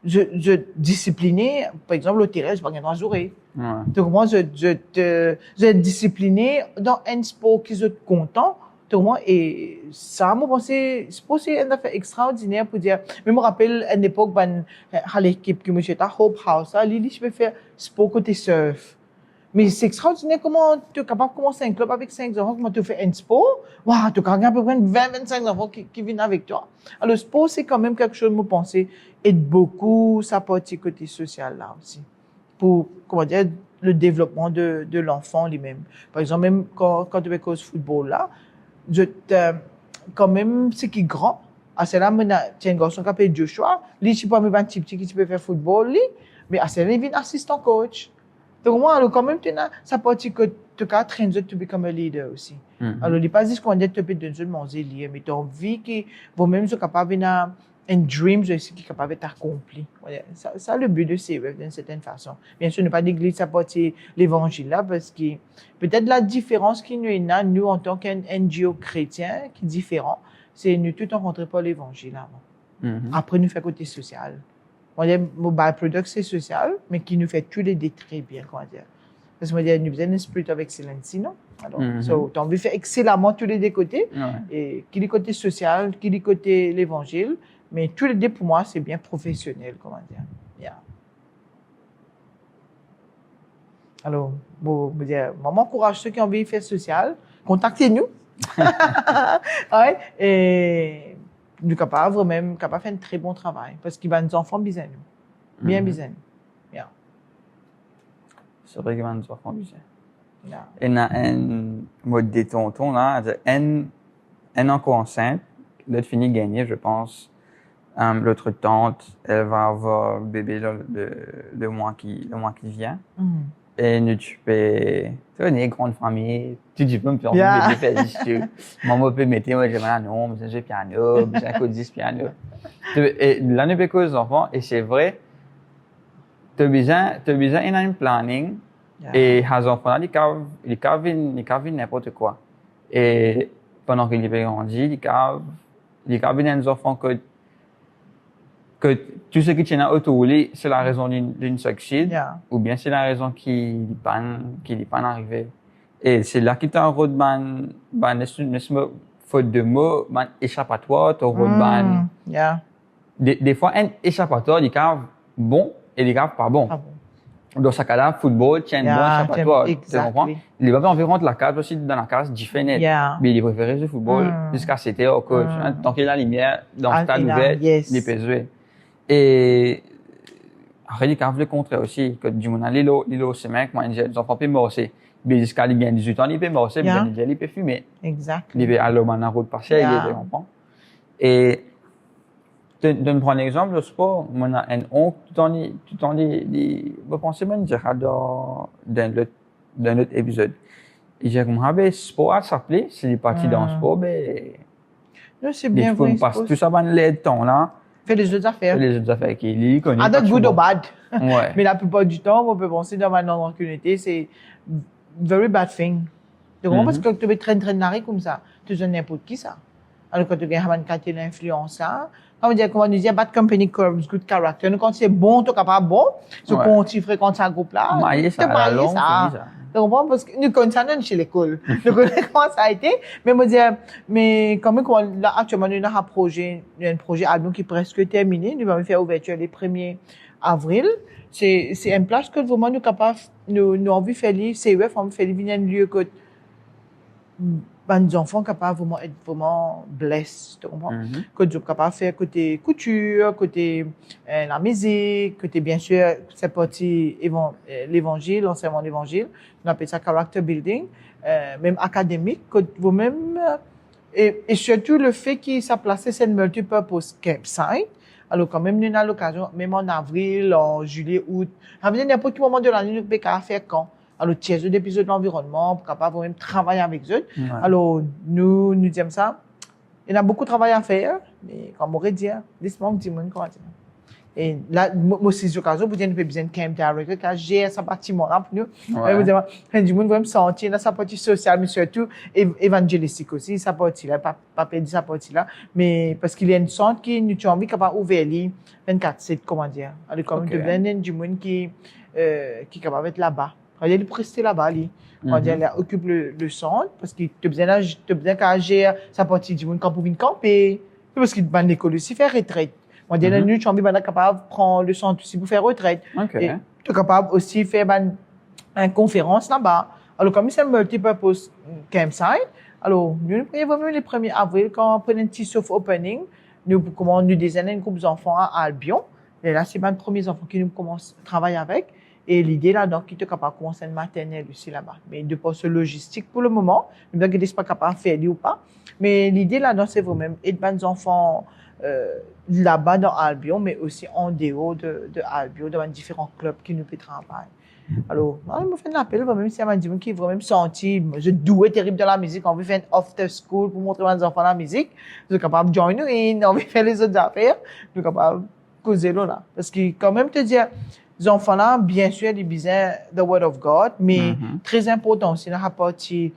Je discipliné, par exemple, au terrain, je ne vais pas gagner jouer. Donc, moi, je discipliné dans un sport qui est content. Et ça, moi, c'est une affaire extraordinaire pour dire. Mais je me rappelle, à l'époque, à l'équipe que j'étais à Hope House, Lily, je peux faire sport côté surf. Mais c'est extraordinaire comment tu es capable de commencer un club avec 5 enfants, comment tu fais un sport. Waouh, tu as à peu près 20-25 enfants qui viennent avec toi. Alors, le sport, c'est quand même quelque chose, je pense, aide beaucoup sa partie côté social là aussi. Pour, comment dire, le développement de l'enfant lui-même. Par exemple, même quand tu fais cause football là, quand même, ce qui est grand, À cela, tu as un garçon qui s'appelle Joshua. Lui, tu peux mettre un petit qui peut faire football, lui. Mais à cela, il vient assistant coach. Donc, moi, alors, quand même, ça partie que tu as traîné to become a leader aussi. Alors, il pas dit qu'on dit que tu peux donner manger lié, mais tu as envie que vous-même soyez capable de un dream aussi qui est capable d'accomplir. Ça, le but de CEF d'une certaine façon. Bien sûr, ne pas négliger sa partie l'évangile là, parce que peut-être la différence qui nous a, nous, en tant qu'un NGO chrétien, qui est différent, c'est nous tout rencontrés par l'évangile avant. Après, nous fait côté social. On dit, mon byproduct, c'est social, mais qui nous fait tous les deux très bien, comment dire. Parce que, nous avons un spirit of excellence, non? Alors, tu as envie de faire excellemment tous les deux côtés. Et qui est côté social, qui est côté l'évangile. Mais tous les deux, pour moi, c'est bien professionnel, comment dire. Yeah. Alors, bon, maman encourage ceux qui ont envie de faire social, contactez-nous. Ouais, et nous sommes capables vraiment de faire un très bon travail parce qu'il va nos enfants bien nous. Bien bien. Yeah.
C'est vrai qu'il va nos enfants bien.
Yeah.
Et il y a un mode de tonton là, un encore enceinte, l'autre fini gagner, je pense. L'autre tante, elle va avoir bébé le mois qui vient. Et nous, tu peux, une grande famille, tu peux me faire bébé faire juste. Maman peut mettre, moi, j'aime non, j'ai un piano, j'ai un code 10 piano. Et là, nous peut les enfants, et c'est vrai, tu as besoin d'un planning, et les enfants, ils cavent n'importe quoi. Et pendant qu'ils grandissent, ils cavent des enfants que tout ce qui tient autour de lui, c'est la raison d'une succès, ou bien c'est la raison qui n'est pas arrivé. Et c'est là qu'il t'a un road faute de mots, échappatoire, ton road des fois, un échappatoire, il est bon et il est pas bon. Dans ce cas-là, football, tient bon échappatoire. Tu comprends? Il va pas environ la case aussi dans la case différente. Mais il préfère le football jusqu'à 7 heures au coach. Tant qu'il y a la lumière dans le stade ouvert, il peut jouer. Et après, il y a le contraire aussi, que du monde, l'îlot, c'est mec, moi, les enfants peuvent morcer. Mais jusqu'à il gagne 18 ans, il peut morcer, mais il peut fumer.
Exact.
Il peut aller dans la route partielle, il comprend. Et, de me prendre un exemple, le sport, on a un oncle, tout en dit, vous pensez, moi, je dans l'autre épisode. Il dit, comme, ah, ben, sport à s'appeler, c'est les parties dans le sport, ben,
c'est bien vrai.
On passe tout ça dans le temps, là.
Fait les autres affaires.
Les autres affaires qui est connu.
Either good or bad.
Ouais.
Mais la plupart du temps, on peut penser dans ma non-communauté, c'est very bad thing. Tu comprends? Parce que quand tu veux traîner comme ça, tu donnes n'importe qui ça. Alors quand tu gagnes un quartier d'influence, comment nous dire, bad company curbs good character. Quand c'est bon, tu es capable bon. So, quand tu fréquentes ce groupe-là,
tu te mailles ça.
Tu comprends? Parce que nous connaissons chez l'école. Nous connaissons comment ça a été. Mais moi, mais quand même, là, actuellement, nous avons un projet album qui est presque terminé. Nous allons faire ouverture le 1er avril. C'est une place que vraiment nous capables, nous envie de faire les CEF, on veut faire venir un lieu que, les enfants capables vraiment être vraiment blessés, tu comprends? Que tu es capable de faire côté couture, côté la musique, côté bien sûr cette partie l'évangile, l'enseignement de l'évangile, on appelle ça character building, même académique, que vous-même et surtout le fait qu'il s'est placé cette multipurpose campsite. Alors quand même nous avons l'occasion, même en avril, en juillet, août, n'importe quel moment de l'année nous pouvons faire quand. Alors, tiers d'épisodes de l'environnement, pour capable même travailler avec eux. Alors, nous disons ça. Il y a beaucoup de travail à faire, mais comme on aurait dit, laisse-moi dire, comment dire. Et là, moi aussi, j'ai l'occasion pour dire, nous avons besoin de camp director, qui gère ce bâtiment-là pour nous. Nous disons, du monde va me sentir dans sa partie sociale, mais surtout évangélistique aussi, sa partie-là, pas perdre sa partie-là. Mais parce qu'il y a une centre qui nous a envie capable ouvrir 24/7, comment dire. Alors, comme nous avons du monde qui est capable d'être là-bas. Il est resté là-bas, lui. On dit, elle occupe le centre, parce qu'il te besoin qu'à gérer sa partie du monde quand pour venir camper. Parce qu'il va l'école aussi faire retraite. On dit, nous, tu es capable de prendre le centre aussi pour faire retraite. Et tu es capable aussi de faire une conférence là-bas. Alors, comme c'est un multipurpose campsite, alors, nous, vraiment le 1er avril, quand on prend un petit soft opening, nous désignons un groupe d'enfants à Albion. Et là, c'est les premiers enfants qui nous commencent à travailler avec. Et l'idée là-dedans, qui est capable de commencer une maternelle aussi là-bas. Mais de par ce logistique, pour le moment, je ne sais pas capable de faire ou pas. Mais l'idée là-dedans, c'est vraiment aider les enfants là-bas dans Albion, mais aussi en dehors de Albion, dans différents clubs qui nous peuvent travailler. Alors, je me fais un appel, même si elle m'a dit qui est vraiment senti, je doué terrible de la musique, on veut faire un after school pour montrer aux enfants la musique, je suis capable de joindre nous, on veut faire les autres affaires, je suis capable de causer là. Parce que quand même te dire, les enfants là, bien sûr, ils besoin the word of God, mais très important aussi, dans la partie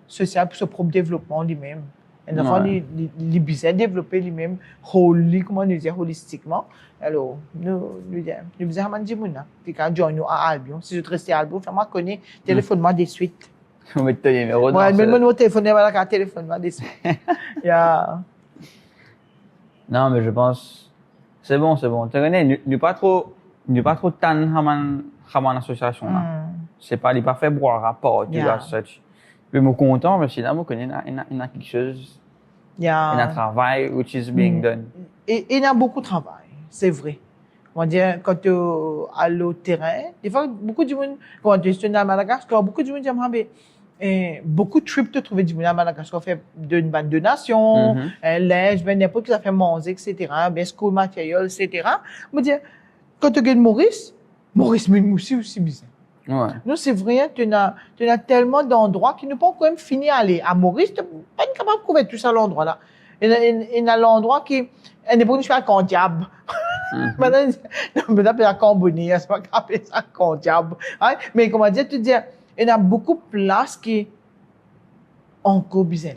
sociale pour son propre développement lui-même. Les enfants, ils besoin développer lui-même, comment nous dire, holistiquement. Alors, nous besoin de dire, puis quand joindre nous à Albion, si je reste à Albion, fais-moi connaître, téléphone-moi de suite.
Vous mettez ton numéro dans
ouais, mets-moi mon téléphone, téléphone-moi de suite. Yeah.
Non, mais je pense, c'est bon. Tu connais, nous pas trop tan haman association là. C'est pas, il pas fait boire rapport, tu vois, such. Mais je suis content parce que là, je connais, il y a quelque chose, il y a un travail which is being done.
Et il y a beaucoup de travail, c'est vrai. On va dire, quand tu es à le terrain, des fois, beaucoup de monde, quand tu es à Madagascar, beaucoup de monde disent, beaucoup de trips te trouver du monde à Madagascar, fait d'une bande de nations, linge, n'importe qui ça fait manger, etc., school matériel, etc. On va dire, quand tu gagnes Maurice Moussi aussi bizarre.
Ouais.
Nous, c'est vrai, tu as tellement d'endroits qui ne peuvent quand même finir à aller. À Maurice, tu n'es pas capable de trouver tout ça à l'endroit là. Il y a l'endroit qui, elle n'est pas une à Diable. Maintenant, on appelle ça Cambonie, c'est pas capable ça Diable. Mais comment dire, tu dis, il y a beaucoup de places qui, encore bizarre.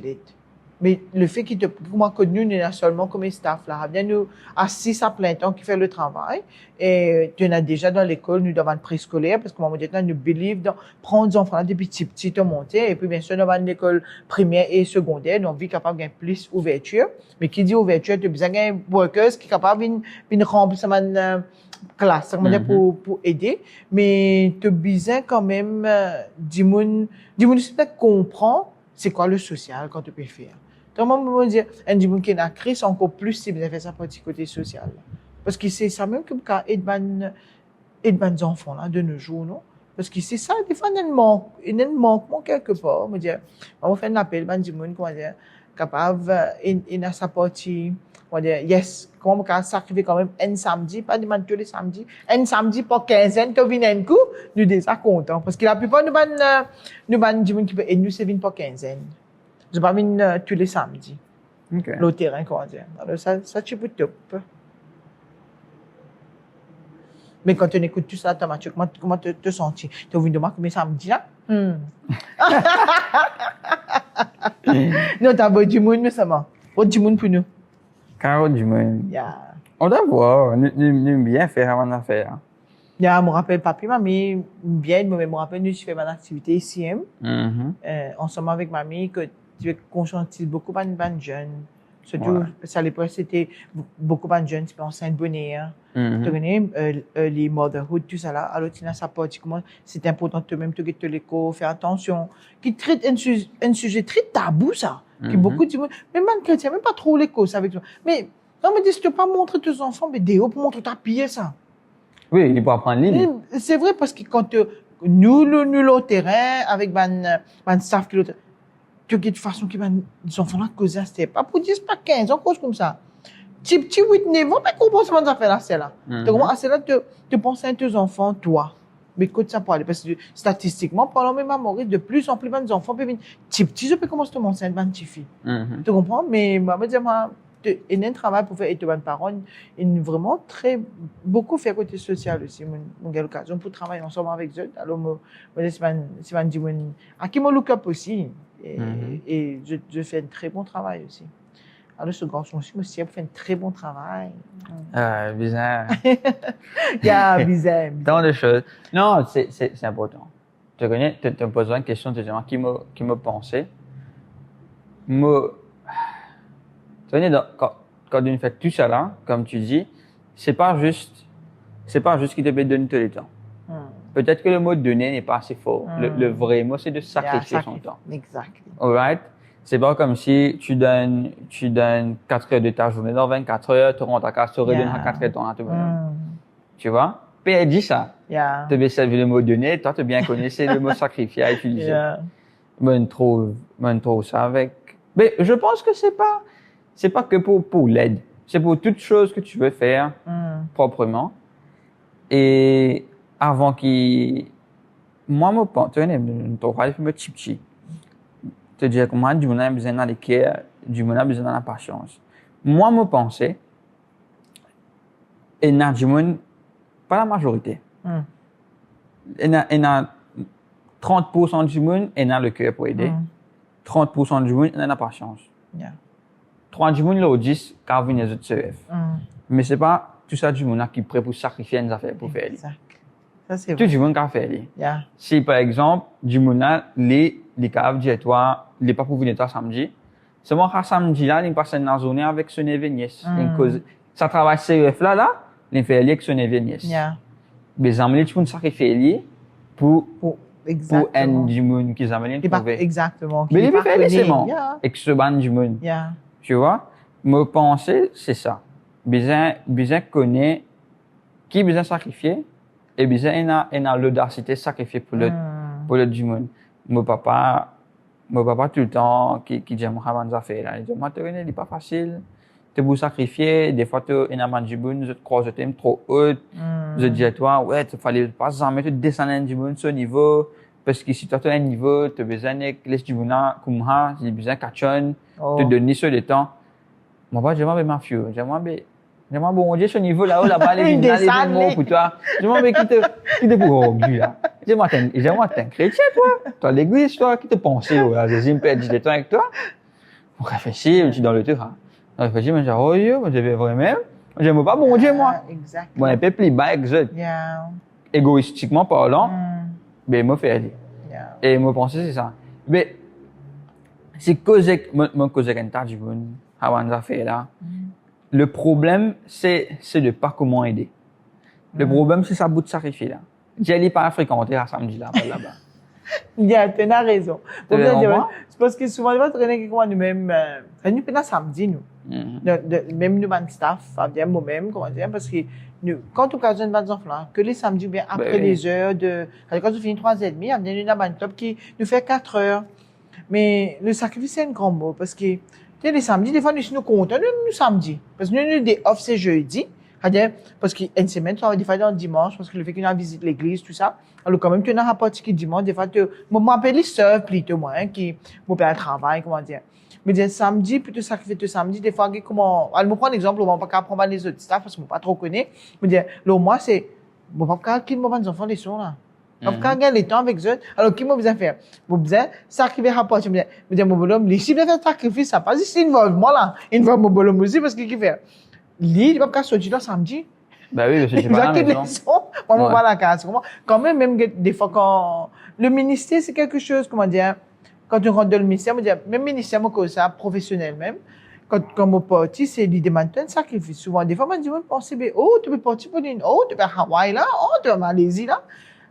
Mais le fait qu'il te, pour moi, que nous, nous seulement comme staff là, bien nous assis à plein temps qui fait le travail. Et tu en as déjà dans l'école, nous devons préscolaire, parce que moi, maintenant, nous believe dans prendre des enfants là depuis petit te monter. Et puis, bien sûr, nous avons l'école primaire et secondaire, donc, vie capable de plus ouverture. Mais qui dit ouverture, tu as besoin d'un workers qui est capable de remplir sa classe, pour aider. Mais tu as besoin quand même, du monde comprend c'est quoi le social quand tu peux faire. Donc, moi, je veux dire, un du monde qui est en crise, encore plus si vous avez fait ça petit côté social. Parce que c'est ça même que quand les enfants, là, de nos jours, non? Parce que c'est ça, des fois, il y a un manquement quelque part. Je veux dire, on va faire un appel, du monde, comment dire, capable, il a sa partie, on va dire, yes, comment on peut s'arriver quand même un samedi, pas demander tous les samedis, un samedi pour quinzaine, tu viens un coup, nous déjà contents. Parce que la plupart, nous, du monde qui peut, et nous, c'est venu pour quinzaine. Je pas venir tous les samedis.
Okay.
Le terrain, comment dire. Alors, ça, tu peux top. Mais quand tu écoutes tout ça, comment te sens-tu? Tu as vu de moi comme samedi, là? Non, t'as beau du monde, mais ça va. Pas du monde pour nous.
Carreau du monde.
Yeah.
On doit voir, nous bien faire avant d'affaire.
Yeah, je me rappelle, papi, mamie, bien, mais je me rappelle, nous, je fais mon activité ici, ensemble avec mamie, que tu conscientises beaucoup de jeunes. Surtout, parce qu'à l'époque, c'était beaucoup de jeunes qui étaient enceintes bonheur. Tu connais, les motherhood, tout ça là. Alors, tu as sa partie, comment c'est important de même, te l'écho, faire attention. Qui traite un sujet très tabou, ça. Qui beaucoup de monde, même un chrétien, même pas trop l'écho, ça avec toi. Mais, non, mais dis, si tu peux pas montrer tes enfants, mais des hauts pour montrer ta pillé, ça.
Oui, il peut apprendre ligne.
C'est vrai, parce que quand nous, le terrain, avec man staff qui l'autre, tu as de façon qui les enfants là causer, c'était pas pour 10, pas 15, on cause comme ça. Petit 8, 9 ans, mais comportement ça fait là, c'est là. Tu comprends? C'est là, tu penses à tes enfants, toi. Mais écoute ça pour aller, parce que statistiquement, parlant même à Maurice, de plus en plus de enfants peuvent venir, petit, je peux commencer à commencer à une petite fille. Tu comprends? Mais, moi, je veux dire, il y a un travail pour faire et de parents, il vraiment beaucoup fait côté social aussi. Mon gars, l'occasion pour travailler ensemble avec eux. Alors, moi, c'est un dit, à qui me look up aussi. Et je fais un très bon travail aussi. Alors, ce garçon aussi, monsieur, fait un très bon travail.
Bizarre.
Yeah, bizarre.
Tant de choses. Non, c'est important. Tu connais, tu as posé une question, tu dis, qui me pensait. Tu connais, quand tu fais tout ça là, comme tu dis, c'est pas juste qu'il te donne tout le temps. Peut-être que le mot donner n'est pas assez fort. Le vrai mot, c'est de sacrifier son temps.
Exactement.
Alright? C'est pas comme si tu donnes 4 heures de ta journée dans 24 heures, tu rentres à casa, tu redonnes à 4 heures ton temps. Tu vois? perdu ça.
Yeah.
Tu as bien servi le mot donner, toi, tu as bien connu, c'est le mot sacrifier à utiliser.
Yeah.
Mais trouve ça avec. Mais je pense que c'est pas que pour l'aide. C'est pour toute chose que tu veux faire proprement. Et avant moi, je pense, tu vois, je me chipi. Tu dis que moi, du monde a besoin de l'équerre, du monde a besoin de la patience. Moi, je pensais, et n'a du monde, pas la majorité. Et n'a 30% du monde, et n'a le cœur pour aider. 30% du monde, et n'a la patience.
Yeah.
30 du monde, là, 10, car venez les autres CEF. Mais c'est pas tout ça du monde qui est prêt pour sacrifier une affaire pour faire.
Exact. Ça, c'est
Tout
vrai.
du monde qui a fait.
Yeah.
Si, par exemple, du monde là, les caves disent toi, les pas pour venir toi samedi. C'est moi qui samedi là, il passe dans la journée avec son nièce. Ça travaille CEF là, il fait avec son nièce.
Yeah.
Mais amis, tu peux sacrifier pour un du monde qui aiment trouver.
Exactement.
Mais il peut faire laisser-moi.
Yeah.
Et que ce ban du monde.
Yeah.
Tu vois? Me penser, c'est ça. Besoin connaître qui besoin sacrifier et besoin a l'audacité de sacrifier pour le du monde. Mon papa tout le temps qui dit moi avant des affaires là, il dit moi il n'est pas facile. Tu peux sacrifier, des fois tu es en du monde, je te crois je t'aime trop haut. Je dis à toi ouais, tu fallait pas jamais te descendre du monde ce niveau parce que si toi tu as un niveau, tu as besoin de laisser du monde comme ça, tu as besoin de catcher, te donner sur le temps. Moi pas j'aimerais ma fille, j'aimerais bon Dieu ce niveau là où là-bas les gens pour toi. J'aimerais qui te pour orgueille là. J'aimerais t'es chrétien toi. Toi l'église toi qui te penses là, j'ai me perdu du temps avec toi. On réfléchit, je suis dans le terrain. On réfléchit mais genre oh Dieu, je vais vraiment j'aime pas bon Dieu moi.
Exactement.
Bon un peu plus bas exact.
Yeah.
Égoïstiquement parlant, ben me faire aller.
Yeah.
Et me penser c'est ça. Mais c'est causer un tas de monde avant de faire là. Le problème, c'est de pas comment aider. Le problème, c'est ça bout de sacrifier là. J'allais pas fréquenter à samedi là-bas.
Yeah, tu as raison. C'est parce que souvent, les gens traînent comme nous-mêmes, nous pendant samedi, nous. Même nous, staff, moi-même, comment dire, parce que quand on occasionne des enfants, que les samedis ou bien après les heures quand on finit 3h30, on a une club qui nous fait 4 heures. Mais le sacrifice, c'est un grand mot parce que, tu sais, les samedis, des fois, nous sommes contents, nous samedi. Parce que nous, des off, c'est jeudi. C'est-à-dire, parce qu'une semaine, tu travailles des fois dans le dimanche, parce que le fait qu'on a visité l'église, tout ça. Alors, quand même, tu as un rapport qui dimanche, des fois, moi, m'appelle les sœurs, plutôt, moi, qui, mon père travaille, comment dire. Mais dire samedi, plutôt sacrifier le samedi, des fois, comment, alors, je prends un exemple, on va pas prendre les autres staff, parce que je pas trop connais. Mais dire, le moi, c'est, je pas qui mes enfants, les sons, là. Quand on a les temps avec eux, alors qui m'a besoin faire? J'ai besoin sacrifier rapport. Je me dis, mon bonhomme, les cibles de faire sacrifice, ça passe ici, moi là. Il va mon bonhomme aussi parce qu'il fait. Lui, il va pas sortir là samedi.
Ben oui, parce que c'est pas la maison.
Moi, on va à la case. Quand même, des fois, quand le ministère, c'est quelque chose, comment dire, quand tu rentres dans le ministère, on dit, même ministère, moi, comme ça, professionnel même, quand mon parti, c'est lui demander un sacrifice. Souvent, des fois, on me dit, oh, tu peux partir pour une, oh, tu peux à Hawaï là, oh, tu peux à Malaisie là.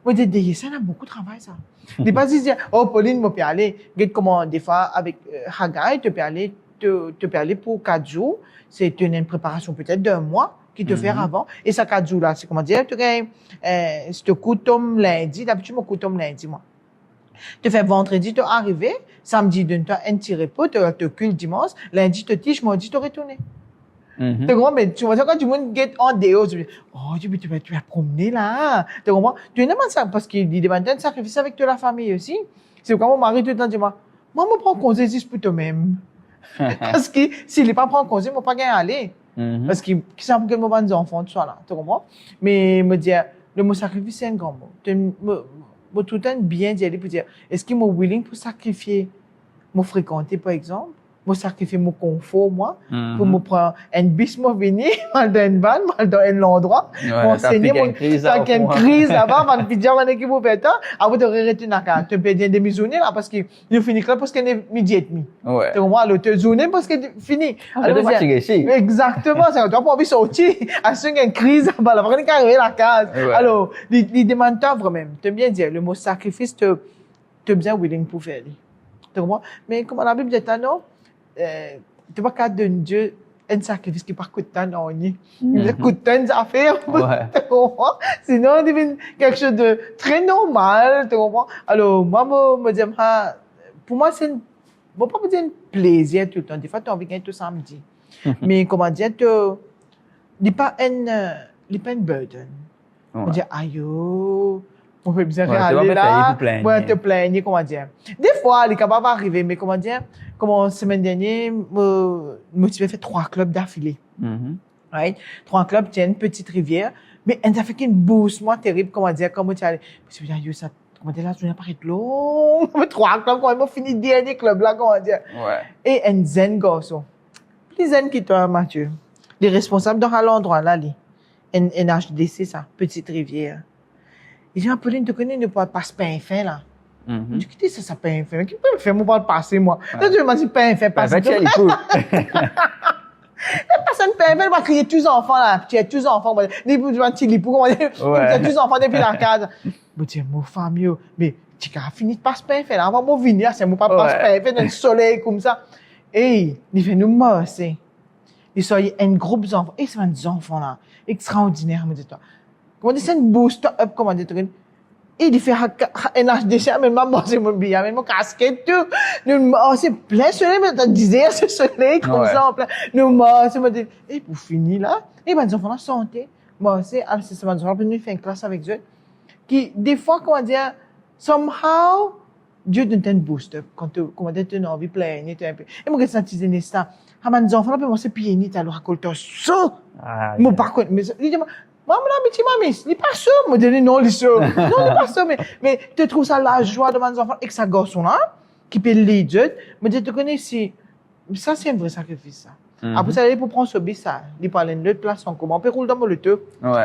Moi, je dis, ça a beaucoup de travail, ça. Ne pas dire, oh, Pauline, moi, peux aller. Regarde comment, des fois, avec Haggai, tu peux aller pour 4 jours. C'est une préparation peut-être d'un mois qui te fait avant. Et ça, 4 jours là, c'est comment dire, tu te coûte lundi, d'habitude, je coûte lundi, moi. Tu fais vendredi, tu arrivé, samedi, tu as un petit repos, tu te cules dimanche, lundi, tu tiges, mardi, tu retournes. Tu comprends? Mais tu vois, quand tu get en dehors, tu dis, oh, tu vas promener là. Tu comprends? Tu es ça, parce qu'il demande un sacrifice avec toute la famille aussi. C'est pourquoi mon mari tout le temps dit, moi, je prends congé juste pour toi-même. Parce que s'il n'est pas prend congé, je ne peux pas aller. Parce qu'il sait pour que mes enfants soient là. Tu comprends? Mais me dire, le mot sacrifice, c'est un grand mot. Je tout le temps bien dire, pour dire, est-ce qu'il est willing pour sacrifier mon fréquenter, par exemple? Moi, sacrifier mon confort, moi, pour me prendre un bus, moi, venir, mal dans une vanne, mal dans un endroit, m'enseigner, mon, ça une crise avant, man, puis dire, man, équipe au pétant, avant de retourner à casa. Tu peux dire demi-journée, là, parce que, il finit là, parce qu'il est midi et demi. Ouais. Tu comprends? Alors, tu journée, parce que fini.
Alors,
exactement, c'est quand tu as pas envie de sortir, à ce qu'il y a une crise, là, la vraie arriver à la case. Alors, il demande toi, vraiment. Tu bien dire, le mot sacrifice, tu bien willing pour faire. Tu comprends? Mais, comme la Bible dit, non? Tu vas qu'à donner Dieu un sacrifice qui par coup de temps, non, il y a coup de temps, des affaires,
Ouais.
tu comprends? Sinon, il devient quelque chose de très normal, tu comprends? Alors, moi, me dis, pour moi, c'est bon, pas dire un plaisir tout le temps. Des fois, tu as envie de gagner tout samedi. Mais, comment dire, il pas un burden. On
Ouais.
dit, aïe, on peut bien
Ouais, tu vas
aller
pas
là.
faire pour plaindre.
Ouais, te plaigner, comment dire. Des fois, les capables arriver, mais comment dire, comme semaine dernière, me suis fait 3 clubs d'affilée. Right? 3 clubs, tiens, une petite rivière. Mais elle a fait une boost, moi, terrible, comment dire, comment tu allais. Je me suis dit, aïe, ça, comment dire, la journée paraît longue. 3 clubs, quand même, fini le dernier club là, comment dire.
Ouais.
Et un zen garçon. Plus zen qui toi, Mathieu. Les responsables dans l'endroit là, un HDC, ça, petite rivière. Et j'ai Pauline, tu connais, ne pas passer pain fin là. Je dis, qu'est-ce que ça pain fin? Qui peut me faire, moi, pas le passer, moi? Là, tu m'as dit pain fin,
Ben,
passer.
va-tu aller pour?
Personne pain fin, va crier tous les enfants là. Tu es tous les enfants. Les petits lipous, comment dire? Tu es tous les enfants depuis la case. Je dis, mon famille, mais tu as fini de passer pain fin là. Avant, moi, venir, c'est moi pas passer pain fin dans le soleil comme ça. Et, il fait nous morcer. Il sont un groupe d'enfants. Et c'est des enfants là. Extraordinaire, me dis-toi. Comment dire, c'est une boost up, comment dire, et il fait un HDC, mais maman, c'est mon billet, mais mon casquette, tout. C'est plein soleil, mais t'as disais, ce soleil, comme ça, en plein. Nous, c'est me dit, et pour finir là, et ben, les enfants la santé. Moi, c'est mon enfant, nous fait une classe avec eux, qui, des fois, comment dire, somehow, Dieu donne un boost up, quand tu, comment dire, tu as envie de plaigner, tu un peu. Et moi, quand tu dis ça, mes enfants, là, moi, c'est pieds nus, t'as le racolteur, ça. Moi, par contre, mais, il dit, maman, mais il n'est pas ça. Je me dis, non, il est ça. Non, il n'est pas ça. Mais tu trouves ça la joie de mes enfants et que ça garçon-là, qui peut l'aider. Je me dis, tu connais, ça, c'est un vrai sacrifice, ça. Après, ça, il faut prendre ce bis, ça. Il peut aller dans l'autre place en commun. On peut rouler dans le tout.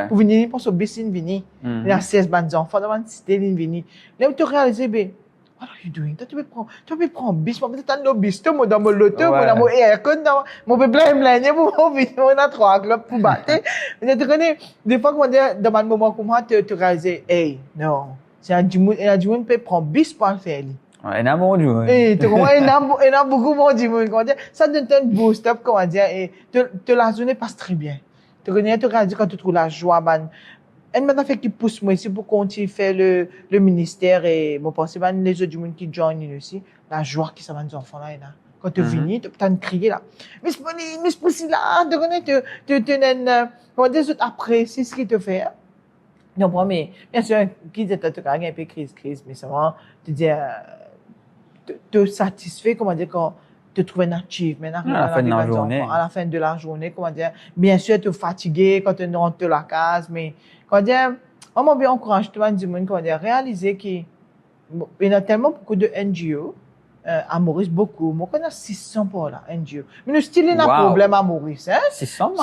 Pour venir, pour ce bis, il vient. Il y a 16 enfants dans la cité, il vient. Là, tu réalises, ben, what are you doing? Tu peux prendre bis, moi, tu as un bis, tu dans mon loto, moi, dans mon aircon, moi, je peux plein pour venir, on a 3 clubs pour battre. Mais tu connais, des fois, quand on dans un moment comme ça, tu réalises, hey, non, c'est un monde qui peut prendre bis pour le faire.
Ouais, il y en a mon Dieu.
Et tu comprends, il y en a beaucoup mon Dieu, comment dire, ça donne un boost up, comment dire, et la journée passe très bien. Tu connais, tu réalises quand tu trouves la joie, man. Elle m'a fait qui pousse moi ici pour continuer faire le ministère et mon pensée les autres du monde qui joignent aussi la joie qui ça va nos enfants là quand tu viens tu as crié là mais c'est possible là tu connais tu comment dire tu apprécies ce qu'il te fait non mais bien sûr qui dit tu as un peu crise mais ça va te dire te satisfait comment dire quand tu trouves un achievement
à la fin de la journée.
À la fin de la journée, comment dire, bien sûr, tu es fatigué quand tu rentres de la case, mais, comment dire, moi, bien encourage tout le monde, comment dire, réaliser qu'il y a tellement beaucoup de NGO, à Maurice, beaucoup. Moi, je connais 600 pour là, NGO. Mais le style, il y a un problème à Maurice, hein.
600,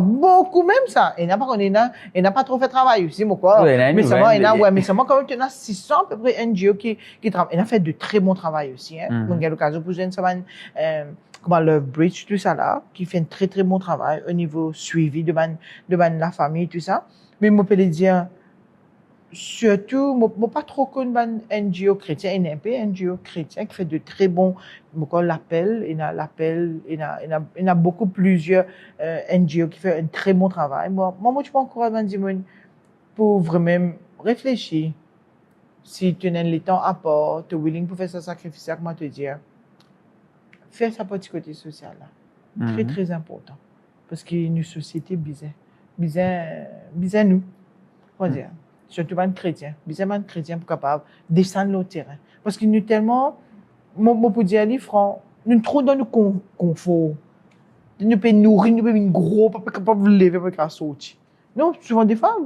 beaucoup même ça. Il n'a pas trop fait travail aussi, moi, quoi.
Oui,
mais ça va, mais ça va quand même, il y a 600 à peu près NGO qui travaillent. Il a fait de très bons travail aussi, hein. On a l'occasion pour jeune, ça va, comment le Bridge, tout ça là, qui fait un très, très bon travail au niveau suivi de la famille, tout ça. Mais moi, je peux le dire, surtout, moi pas trop connu NGO chrétien, il y a un peu NGO chrétien qui fait de très bons, l'appel, il y a beaucoup plusieurs NGO qui fait un très bon travail. Moi, je peux encourager les gens pour vraiment réfléchir. Si tu as le temps à part, tu es willing pour faire ce sacrifice, comment te dire, faire ça petit côté social là. Très, très important. Parce qu'il y a une société bizarre nous, on va dire. Surtout les chrétiens. Bizarrement, les chrétiens pour capable descendre le terrain. Parce qu'il nous est tellement, moi, pour dire, les francs, nous trop dans le confort. Nous pouvons nourrir, nous pouvons gros, pas capable de lever pour qu'à sortir. Non, souvent, des fois,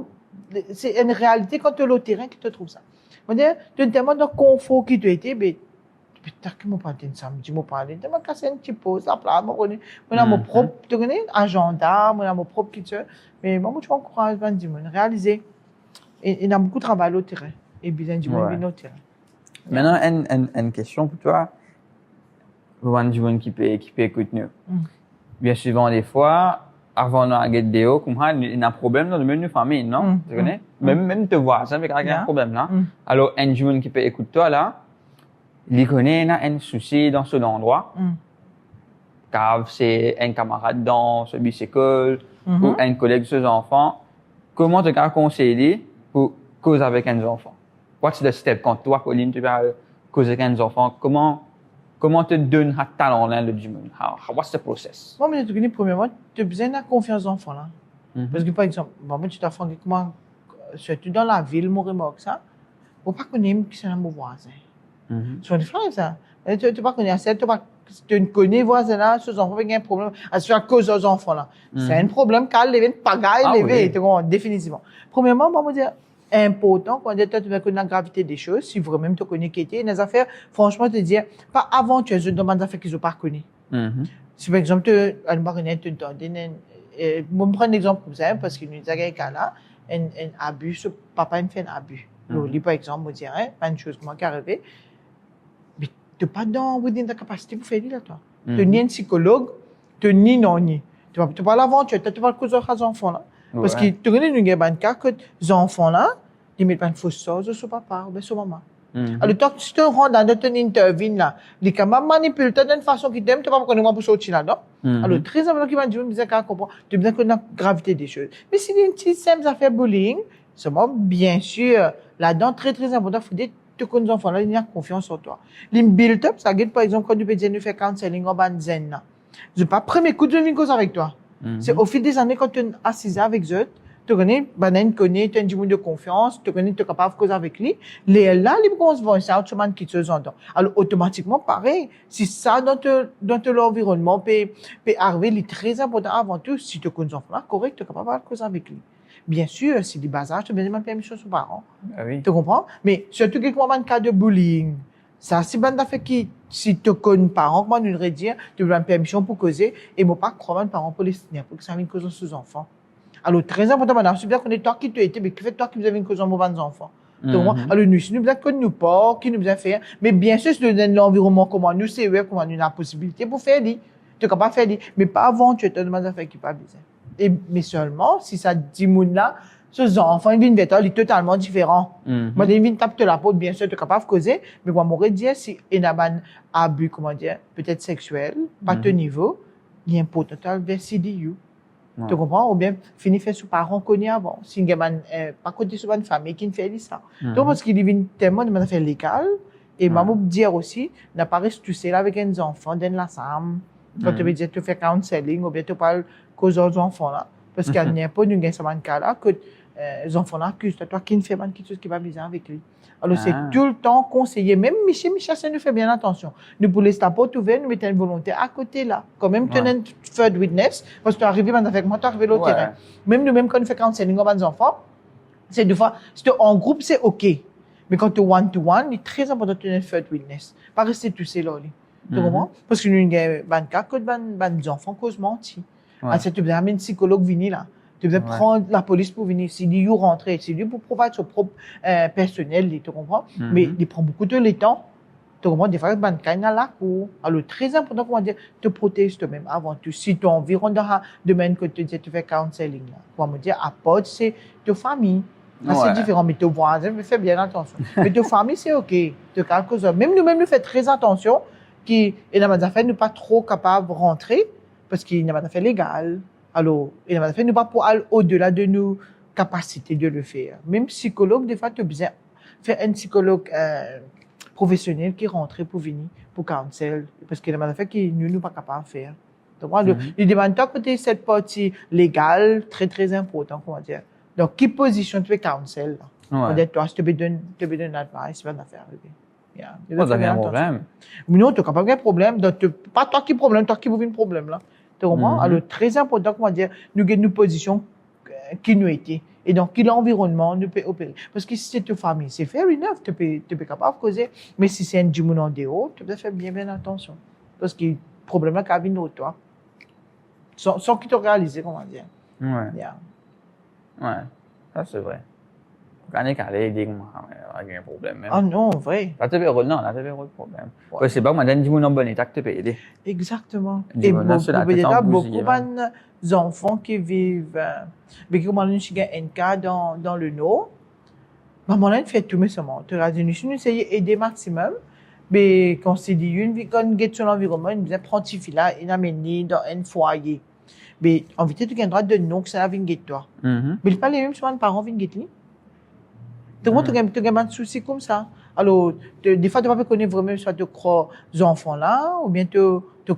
c'est une réalité quand tu es le terrain qui te trouve ça. On va dire, tu es tellement dans le confort qui tu été, mais, peut-être que moi, pas un samedi, moi, pas aller, tu m'as cassé un petit pause, là, moi, on a mon propre, tu connais, agenda, on a mon propre culture. Mais moi, je m'encourage, réaliser. Et il y a beaucoup de travail au terrain. Et bien, du monde au terrain.
Maintenant, une question pour toi. Pour un monde qui peut écouter nous. Bien souvent, des fois, avant de regarder vidéo, comme ça, il y a un problème dans le menu famille, non? Tu connais? Même te voir, ça fait qu'il y a un problème là. Alors, un monde qui peut écouter toi là, il connaît un souci dans ce endroit. cave, c'est un camarade dans ce bicycle ou un collègue de ses enfants. Comment tu as conseillé pour causer avec un enfant? What's the step? Quand toi, Pauline, tu vas causer avec un enfant, comment te donnes un talent là, le gym? What's the process?
Moi, je te dis, premièrement, tu as besoin de la confiance d'enfant là. Parce que, par exemple, moi, tu t'apprends comment, surtout dans la ville, mon remarque ça, faut pas connaître qui c'est mon voisin. C'est différent, ça. Tu ne pas connaître ça, tu ne connais voisin là, ces enfants, il y a un problème. C'est à cause des enfants là. C'est un problème car les pagaille, levé, définitivement. Premièrement, moi, je dire, important, quand tu vas connaître la gravité des choses, si vraiment tu connais qui était, les affaires, franchement, te dire, pas avant, tu as des affaires qu'ils n'ont pas connues. Si par exemple, tu as moi, je prends un exemple comme ça, parce qu'il nous a un cas là, un abus, papa, il fait un abus. Lui, par exemple, me dirait, pas une chose qui est arrivée, mais tu n'es pas dans ta capacité pour faire ça, toi. Tu n'es ni un psychologue, tu n'es ni non ni. Tu vas pas l'aventure, tu vas pas causer aux enfants là. Parce que tu connais une cas que les enfants là, ils mettent pas une fausse chose sur papa ou sur maman. Alors, toi, si tu rentres dans ton interview là, les camarades manipulent d'une façon qui t'aime, tu vas pas connaître pour sortir là-dedans. Alors, très important qu'il m'a dit, tu as compris, tu as besoin de connaître la gravité des choses. Mais si une petite simple affaire bullying, c'est moi, bien sûr, là-dedans, très, très important, il faut dire, tu connais les enfants là, ils ont confiance en toi. Les build-up, ça guide, par exemple, quand tu peux dire, nous faire counseling en ban zen là. C'est pas premier coup de une cause avec toi. C'est au fil des années, quand tu es assis avec eux, tu connais, tu connais, tu as un petit de confiance, tu connais, tu es capable de causer avec lui. Là, les gens vont essayer de qui te entend. Alors, automatiquement, pareil, si ça, dans ton environnement, peut arriver, il est très important avant tout, si tu connais enfant, correct, tu es capable de causer avec lui. Bien sûr, si des bas âges, tu as besoin de permission sur parents.
Oui.
Tu comprends? Mais surtout, quelquefois, dans le cas de bullying, ça, c'est bien d'affaire qui, si tu connais parents, comment nous le dire, tu as besoin de permission pour causer, et moi, pas croire les parents palestiniens, pour que ça vienne causer sous enfants. Alors, très important, madame, c'est bien qu'on est toi qui tu étais, mais qui fait toi qui vous avez une cause en mauvais enfants. Alors, nous, si nous besoin que nous pas, qui nous besoin faire, mais bien sûr, si nous donne l'environnement, comment nous, c'est vrai, comment nous avons la possibilité pour faire, tu es capable de faire, mais pas avant, tu te demandes à faire qui pas besoin. Mais seulement, si ça dit, là, ces enfants, ils viennent vers toi, ils sont totalement différents. Moi, ils viennent taper la peau, bien sûr, tu es capable de causer, mais moi, je dire, si il y a un abus, comment dire, peut-être sexuel, pas de niveau, il y a un potentiel vers CDU. Tu comprends? Ou bien, finir faire sous parents connus avant. Si il y a pas côté sur une famille qui ne fait ça. Donc, parce qu'il vient tellement de affaires légales, et maman dire aussi, n'a pas resté tout seul avec un enfant dans la SAM. Quand tu veux dire, tu fais counseling, ou bien tu parles cause aux enfants là. Parce qu'il n'y a pas de cas là, que les enfants là accusent toi qui ne fait pas quelque chose qui va bizarre avec lui. Alors, c'est tout le temps conseillé. Même Michel, ça nous fait bien attention. Nous, pour les stapos, nous mettons une volonté à côté là. Quand même, tu as un third witness, parce que tu es arrivé avec moi, tu es arrivé l'autre terrain. Même nous-mêmes, quand nous faisons counseling aux enfants, c'est deux fois, si tu es en groupe, c'est OK. Mais quand tu es one-to-one, il est très important de tenir un third witness. Pas rester tout seul là. Tu comprends? Parce que nous, il y a des cas que les enfants causent mentir. Alors, tu as un psychologue venu là. Tu devais prendre la police pour venir. C'est lui qui rentre. C'est lui pour prouver son propre personnel. Tu comprends? Mais il prend beaucoup de temps. Tu comprends? Des fois, il y a la cour. Alors, très important, comment dire, te protéger toi-même avant tout. Si tu es environ dans le domaine que tu dis, tu fais counseling, là. Comment dire, à part, c'est ta famille. Là, c'est différent. Mais tes voisins, fais bien attention. Mais ta famille, c'est OK. Même nous-mêmes, nous faisons très attention. Et dans les affaires, nous ne sommes pas trop capables de rentrer parce qu'il n'y a pas d'affaires légales. Alors, il n'y a pas d'affaires, nous ne sommes pas aller au-delà de nos capacités de le faire. Même psychologue, des fois, tu as besoin de faire un psychologue professionnel qui rentre pour venir, pour counsel. Parce qu'il y a des affaires que nous ne sommes pas capables de faire. Donc, il demande à côté cette partie légale, très, très importante, comment dire. Donc, quelle position tu fais counsel? Peut-être toi, si tu peux donner advice, c'est une affaire.
Vous avez un problème.
Mais non, tu n'as pas un problème. Pas toi qui problème, toi qui vous un problème là. Tu comprends? Alors, très important, comment dire, nous avons une position qui nous était. Et donc, quel environnement nous peut opérer. Parce que si c'est ta famille, c'est fair enough, tu peux capable de causer. Mais si c'est un djimoun en dehors, tu dois faire bien attention. Parce que le problème là, c'est qu'il y a toi. Sans qu'ils te réalisent, comment dire.
Ouais, ça c'est vrai. Quand on est calé, il dit qu'il y a un problème.
Ah non, vrai.
Là, tu peux non, là, tu peux un problème. Parce que c'est pas moi, d'un djimoun en bon état que tu peux aider.
Exactement. Et beaucoup d'enfants qui vivent, mais qui ont un cas dans le Nord, maman là, fait tout mais seulement. Tu as dit, nous essayons d'aider maximum, Mais quand c'est dit, quand on est sur l'environnement, on dit, prends tes filles là, on amène dans un foyer. Mais en vérité, tu as le droit de non que ça vient de toi.
Mhm.
Mais il pas les mêmes souvent les parents viennent de lui. Tu vois, tu as un souci comme ça. Alors, des fois, tu ne peux pas connaître vraiment soit tu crois aux enfants là, ou bien tu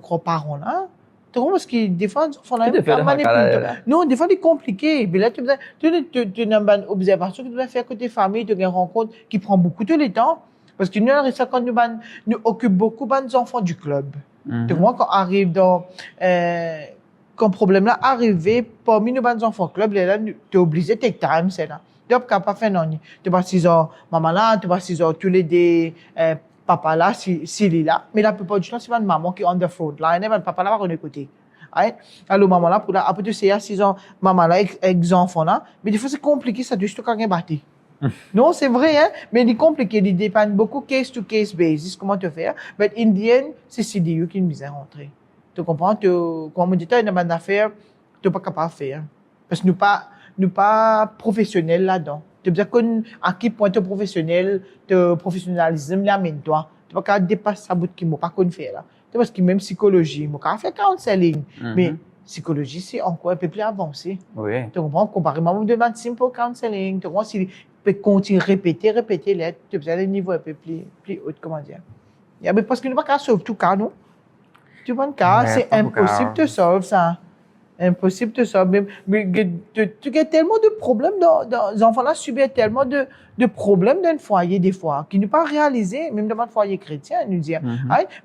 crois aux parents là. Tu vois, parce que des fois, les enfants là,
Tu te fais
ils
le
manipulent.
hacker, là.
Non, des fois, c'est compliqué. Mais là, tu as une observation que tu dois faire côté famille, tu as une rencontre qui prend beaucoup de temps. Parce que nous, quand nous occupons beaucoup des enfants du club. Tu vois, quand arrive dans, quand problème là arrive, parmi nous, des enfants club, là, tu es obligé de take time, c'est là. Tu n'as pas fait non. Tu vas 6 heures, maman là, tu vas 6 heures, tous les deux, papa là, si là. Mais la plupart du temps, c'est une maman qui est on the front line, et papa là va qu'on écouter. Right? Alors, maman là, pour là, après tu sais, à 6 ans, maman là, avec les enfants là. Mais des fois, c'est compliqué, ça doit juste quand même battre. Non, c'est vrai, hein, mais c'est compliqué, il dépend beaucoup case to case basis, comment te faire. Mais in the end, c'est CDU qui nous a rentré. Tu comprends? Comme on dit, tu as une affaire, tu n'es pas capable de faire. Parce que nous pas professionnels là-dedans. Tu veux dire à quel point tu es professionnel, tu professionnalisme l'amène toi. Tu vas pas dépasser ça bout qui m'a pas qu'on faire là. Tu parce que même psychologie, moi quand fait counseling, mais psychologie c'est encore un peu plus avancé.
Oui.
Tu comprends comparément de simple counseling, tu comprends si peut continuer répéter là, tu as un niveau un peu plus haut comment dire. Il y a parce que nous pas qu'à sauver tout cas non. Tu vois cas,
Ouais,
c'est
pas
impossible
beaucoup.
de sauver ça. Impossible de ça. Mais tu as tellement de problèmes les enfants là subissent tellement de problèmes dans le foyer des fois, qui n'est pas réalisé, même dans le foyer chrétien, nous dire.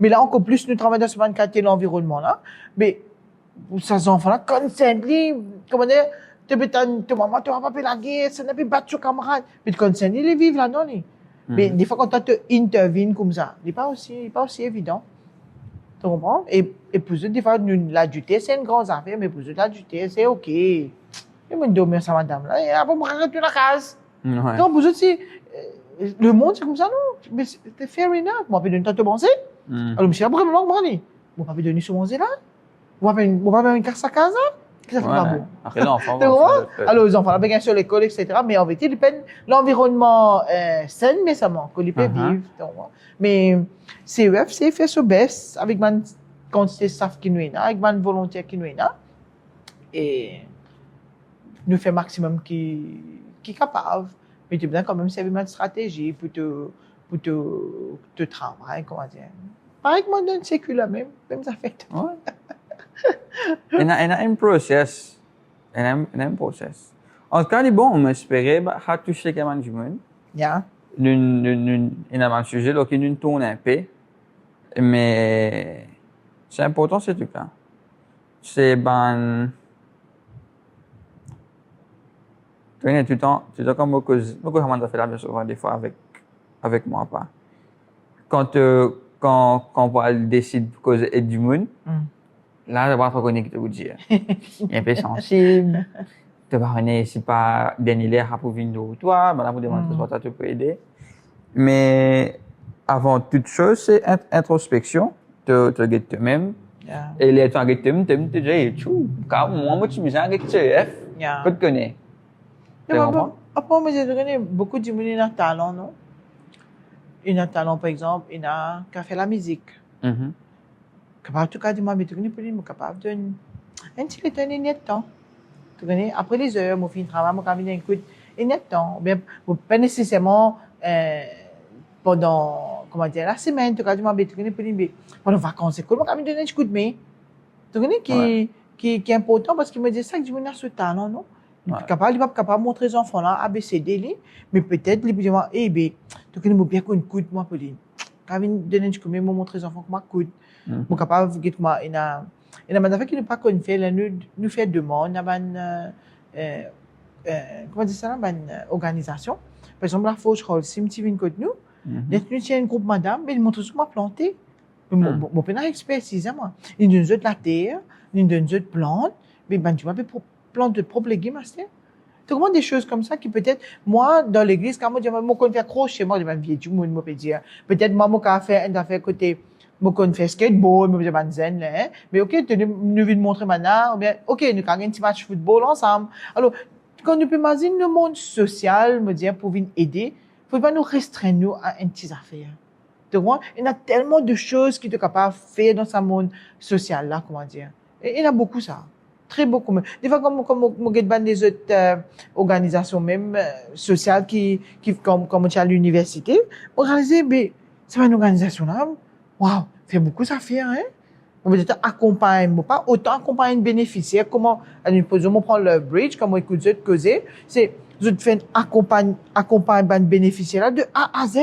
Mais là, encore plus, nous travaillons dans ce 24 l'environnement là. Mais, ces enfants là, constantly, comment dire, tu maman, tu vas pas la guerre, ça n'a pas battu son camarade. Mais constantly, ils vivent là, non, mais des fois, quand tu interviens comme ça, il n'est pas aussi évident. Tu comprends? Et pour eux, des fois, l'adultère, c'est une grande affaire, mais pour eux, l'adultère, c'est OK. Et moi, je dormir sa madame là, et après, je rentre dans la case.
Ouais.
Donc, pour eux, c'est, le monde, c'est comme ça, non? Mais c'est fair enough. Moi, je vais donner tant de manger. Alors, monsieur, après, je vais dire, je vais donner ce manger là. Je vais faire une casse à casa. Ça fait pas bon.
Après, l'enfant
Tu
va
comprends?
faire
Alors, les enfants, là, bien sûr, l'école, etc. Mais en vérité, il dépend l'environnement sain, mais ça manque, qu'on peut vivre. Tu comprends? Mais CEF, c'est fait son best avec ma quantité de staff qui nous est là, avec ma volontaire qui nous est là. Et nous fait maximum qui est capable. Mais tu dois quand même servir ma stratégie pour te travailler, comment dire. Pareil que moi, dans le séculat, même ça fait.
Ouais. Il y a un process. Il y a un process. En tout cas, bon, on m'espérait à toucher le management.
Yeah.
Il y a un sujet qui nous tourne un peu. Mais c'est important, ce truc-là. C'est ben. Tu connais tout le temps comme beaucoup de gens fait la même chose des fois avec moi pas. Quand on va décider de causer du monde, là, je vais pas connaître ce que tu veux dire. Il est un peu sensible. Tu vas connaître si pas Daniel pour venir de toi, mais là, pour demander si tu peux aider. Mais avant toute chose, c'est introspection. Tu regardes toi-même.
Yeah.
Et les gens qui regarde toi-même, tu dis, chou, quand moi, tu me dis, regarde CEF,
Yeah.
tu te connais.
Après, moi, j'ai donné beaucoup de gens qui ont un talent, non? Il a un talent, par exemple, il a fait la musique. Capable tout cas de moi, mais tu connais pas lui, capable de un petit peu de net temps. Tu connais après les heures, moi fin travail, moi quand il écoute et net temps. Bien, pas nécessairement pendant comment dire la semaine, tu connais moi, mais tu connais pas lui, mais pendant vacances, c'est cool, moi quand il donne un coup de main. Tu connais qui est important parce qu'il me dit ça que je me ce talent, non? Il est capable de montrer aux enfants là ABCD, mais peut-être il peut dire eh ben tu connais moi bien qu'on coûte moi Pauline. Quand il donne un coup de main, moi montrer aux enfants comment coûte. Moi capable de moi il a madame qui n'est pas qu'on fait là nous fait demande à comment dire ça là organisation par exemple la Fauche Hall sim ti vinn côté nous nous tient un groupe madame mais il montre comment planter mon pena expertise moi il donne de la terre il donne de plantes mais ben tu vas plantes de propres légumes master tu comprends des choses comme ça qui peut-être moi dans l'église quand moi je me connais faire crochet moi je vais vieux du monde moi peut dire peut-être moi moi faire une affaire côté moi qu'on fait skateboard moi je vais zen là mais OK tu nous viens montrer maintenant ou bien OK nous quand un petit match football ensemble alors quand nous peut imaginer le monde social me dire pour venir aider faut pas nous restreindre nous à une petite affaire Tu vois, il y a tellement de choses qui sont capables de faire dans ce monde social là, comment dire. Et il y en a beaucoup ça. Très beaucoup. Des fois, comme des autres organisations même sociales comme tu as à l'université, on réalise, mais c'est une organisation là, waouh, fait beaucoup ça faire, hein. On veut dire accompagne, pas autant accompagner un bénéficiaire, comment, on prend le bridge, comme on écoute eux causer, c'est, je fais accompagne un bénéficiaire là de A à Z.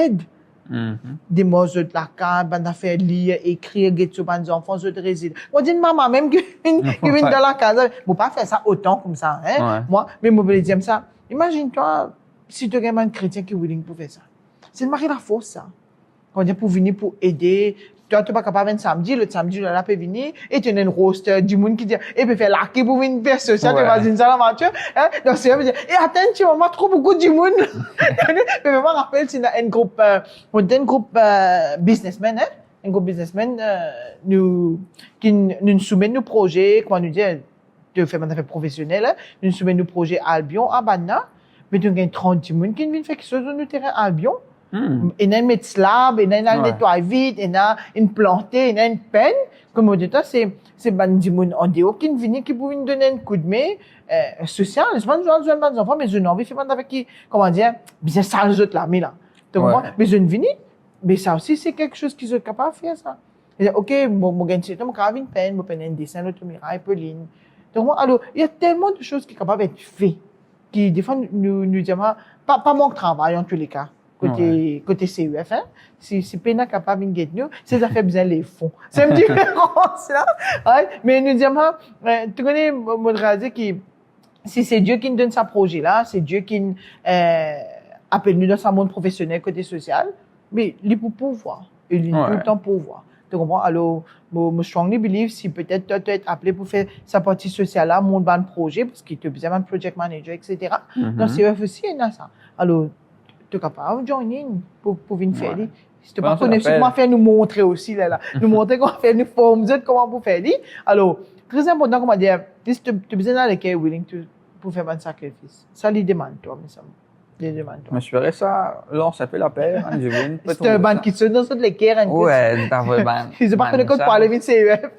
Des mots de la carte, ban faire lire, écrire, get sur ban enfants, de résident. On dit maman même qui vient dans la case, faut pas faire ça autant comme ça, hein. Moi, mais moi je dire ça. Imagine-toi si tu as un chrétien qui est willing pour faire ça. C'est le mari la force ça. On dit pour venir pour aider. Toi, tu n'es pas capable de samedi, le samedi, là, peut venir, et tu as un roster du monde qui dit, et peut faire l'arc pour venir faire social, tu imagines ça, l'aventure, hein. Donc, c'est, dire, et attention, on m'a trop beaucoup du monde. Mais je me rappelle, c'est un groupe, businessmen, hein. Un groupe businessmen, qui nous soumet nos projets, comment nous dire, de faire un affaire professionnelle, hein. Nous soumet nos projets à Albion, à Banna, mais tu as 30 du monde qui viennent faire quelque chose dans le terrain à Albion. Il y a une mettre slab, il y a une nettoyer vite, il y a une plantée, il y a une peine. Comme on dit, c'est bandi moun en dehors qui viennent qui pour nous donner un coup de main social. C'est pas besoin de enfants, mais je n'ai envie de faire avec qui, comment dire, bien ça les autres là, mais là. Donc moi, mais je ne viens, mais ça aussi c'est quelque chose qu'ils sont capables de faire ça. Et ok, mon gagne c'est mon carabine peine, mon peine un dessin, l'autre miraille, Pauline. Donc moi, alors il y a tellement de choses qui sont capables d'être faites, qui des fois nous disons pas manque de travail en tous les cas. Côté CUF, hein. Si Pena capable de gagner, c'est ça fait besoin les fonds. C'est une différence, là. Ouais. Mais nous disons, tu connais, mon réalisé qui, si c'est Dieu qui nous donne sa projet là, c'est Dieu qui nous, appelle nous dans sa monde professionnel côté social, mais il est pour pouvoir. Il est tout le temps pouvoir. Tu comprends? Alors, moi, strongly believe si peut-être toi, tu es appelé pour faire sa partie sociale là, mon ban projet, parce qu'il te besoin de project manager, etc. Dans CUF aussi, il y a ça. Alors, tu es capable de joindre pour venir faire. Si tu n'es pas connu, comment faire nous montrer aussi, là. Nous montrer comment faire, nous former, comment pour faire. Alors, très important, comment dire, si tu as besoin d'aller qui est willing pour faire un sacrifice. Ça lui demande, toi, mais ça. Les demande, toi.
Mais je ferais ça, là, on s'appelle la paix, hein, je viens.
C'est un ban qui se donne sur les caires,
ouais, c'est un vrai ban.
Ils ne sont pas connus pour aller venir CUF.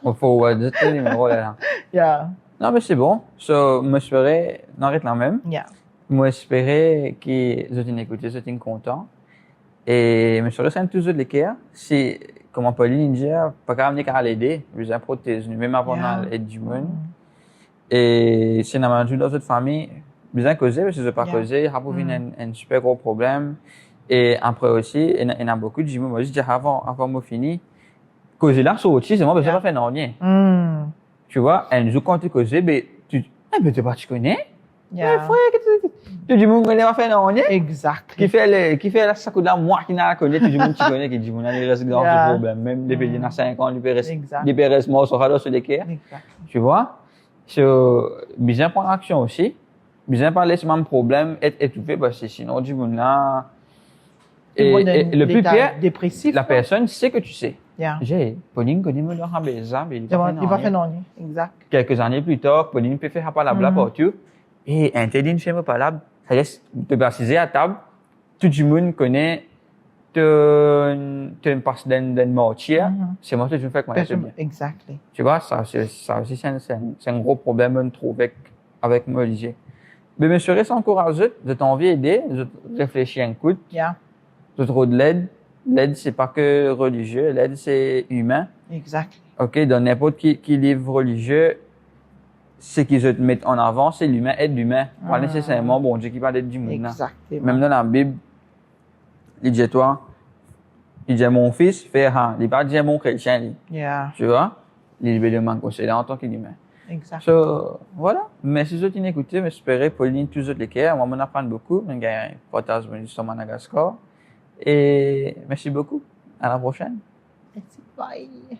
Il faut, dire le numéro, là.
Yeah.
Non, mais c'est bon. So, moi, je ferais, on arrête là même.
Yeah.
Moi, j'espérais que vous êtes écouté, vous êtes content. Et je suis resté toujours les cas. Si, comme Pauline dit, pas quand même qu'à l'aider, vous avez protégé, même avant l'aide du monde. Et si on a dans votre famille, vous avez causé, parce que vous n'avez pas causé, ça peut venir un super gros problème. Et après aussi, il y a beaucoup de gens, moi, je dis avant moi fini, causer là, sur autre chose, moi, je ne vais pas faire rien. Tu vois, un jour quand tu causes, ben, tu connais?
Yeah.
Mais frère, tout le monde connaît pas faire non,
Exact.
Qui fait la sac là, moi qui n'a connu, tout le monde qui connaît, qui dit, mon ami reste grand problème. Même les pays dans 5 ans, les reste mort sur le quai. Tu vois? Bien prendre action aussi. Bien parler sur mon problème, être étouffé, parce que sinon, du monde là, et le plus pire,
dépressif,
la personne sait que tu sais.
Yeah.
J'ai, Pauline connaît me leur ça, mais
il va faire non. Exact.
Quelques années plus tard, Pauline peut faire pas la blague partout. Et interdit de pas là, ça laisse te baptiser à table. Tout le monde connaît, tu une partie d'un mortier. C'est moi que je fais quand même.
Exactly.
Tu vois, ça aussi, c'est un gros problème, on trouve avec moi, Olivier. Mais monsieur, reste encouragé, de t'envie d'aider, de réfléchir un coup.
Yeah.
De trouver de l'aide. L'aide, c'est pas que religieux, l'aide, c'est humain.
Exact.
OK, dans n'importe qui livre religieux, ce qu'ils te mettent en avant, c'est l'humain, aide l'humain. Pas nécessairement, bon Dieu qui parle d'aide du monde.
Exactement.
Même dans la Bible, il dit toi, il dit mon fils, fais rien. Il pas dit mon chrétien,
Yeah.
Tu vois? Il veut demander conseil en tant qu'humain.
Exact.
So, voilà. Merci de vous écouter, j'espère Pauline, tous les cas. Moi, on apprend beaucoup. On a un partage sur Madagascar. Et merci beaucoup. À la prochaine.
Merci. Bye.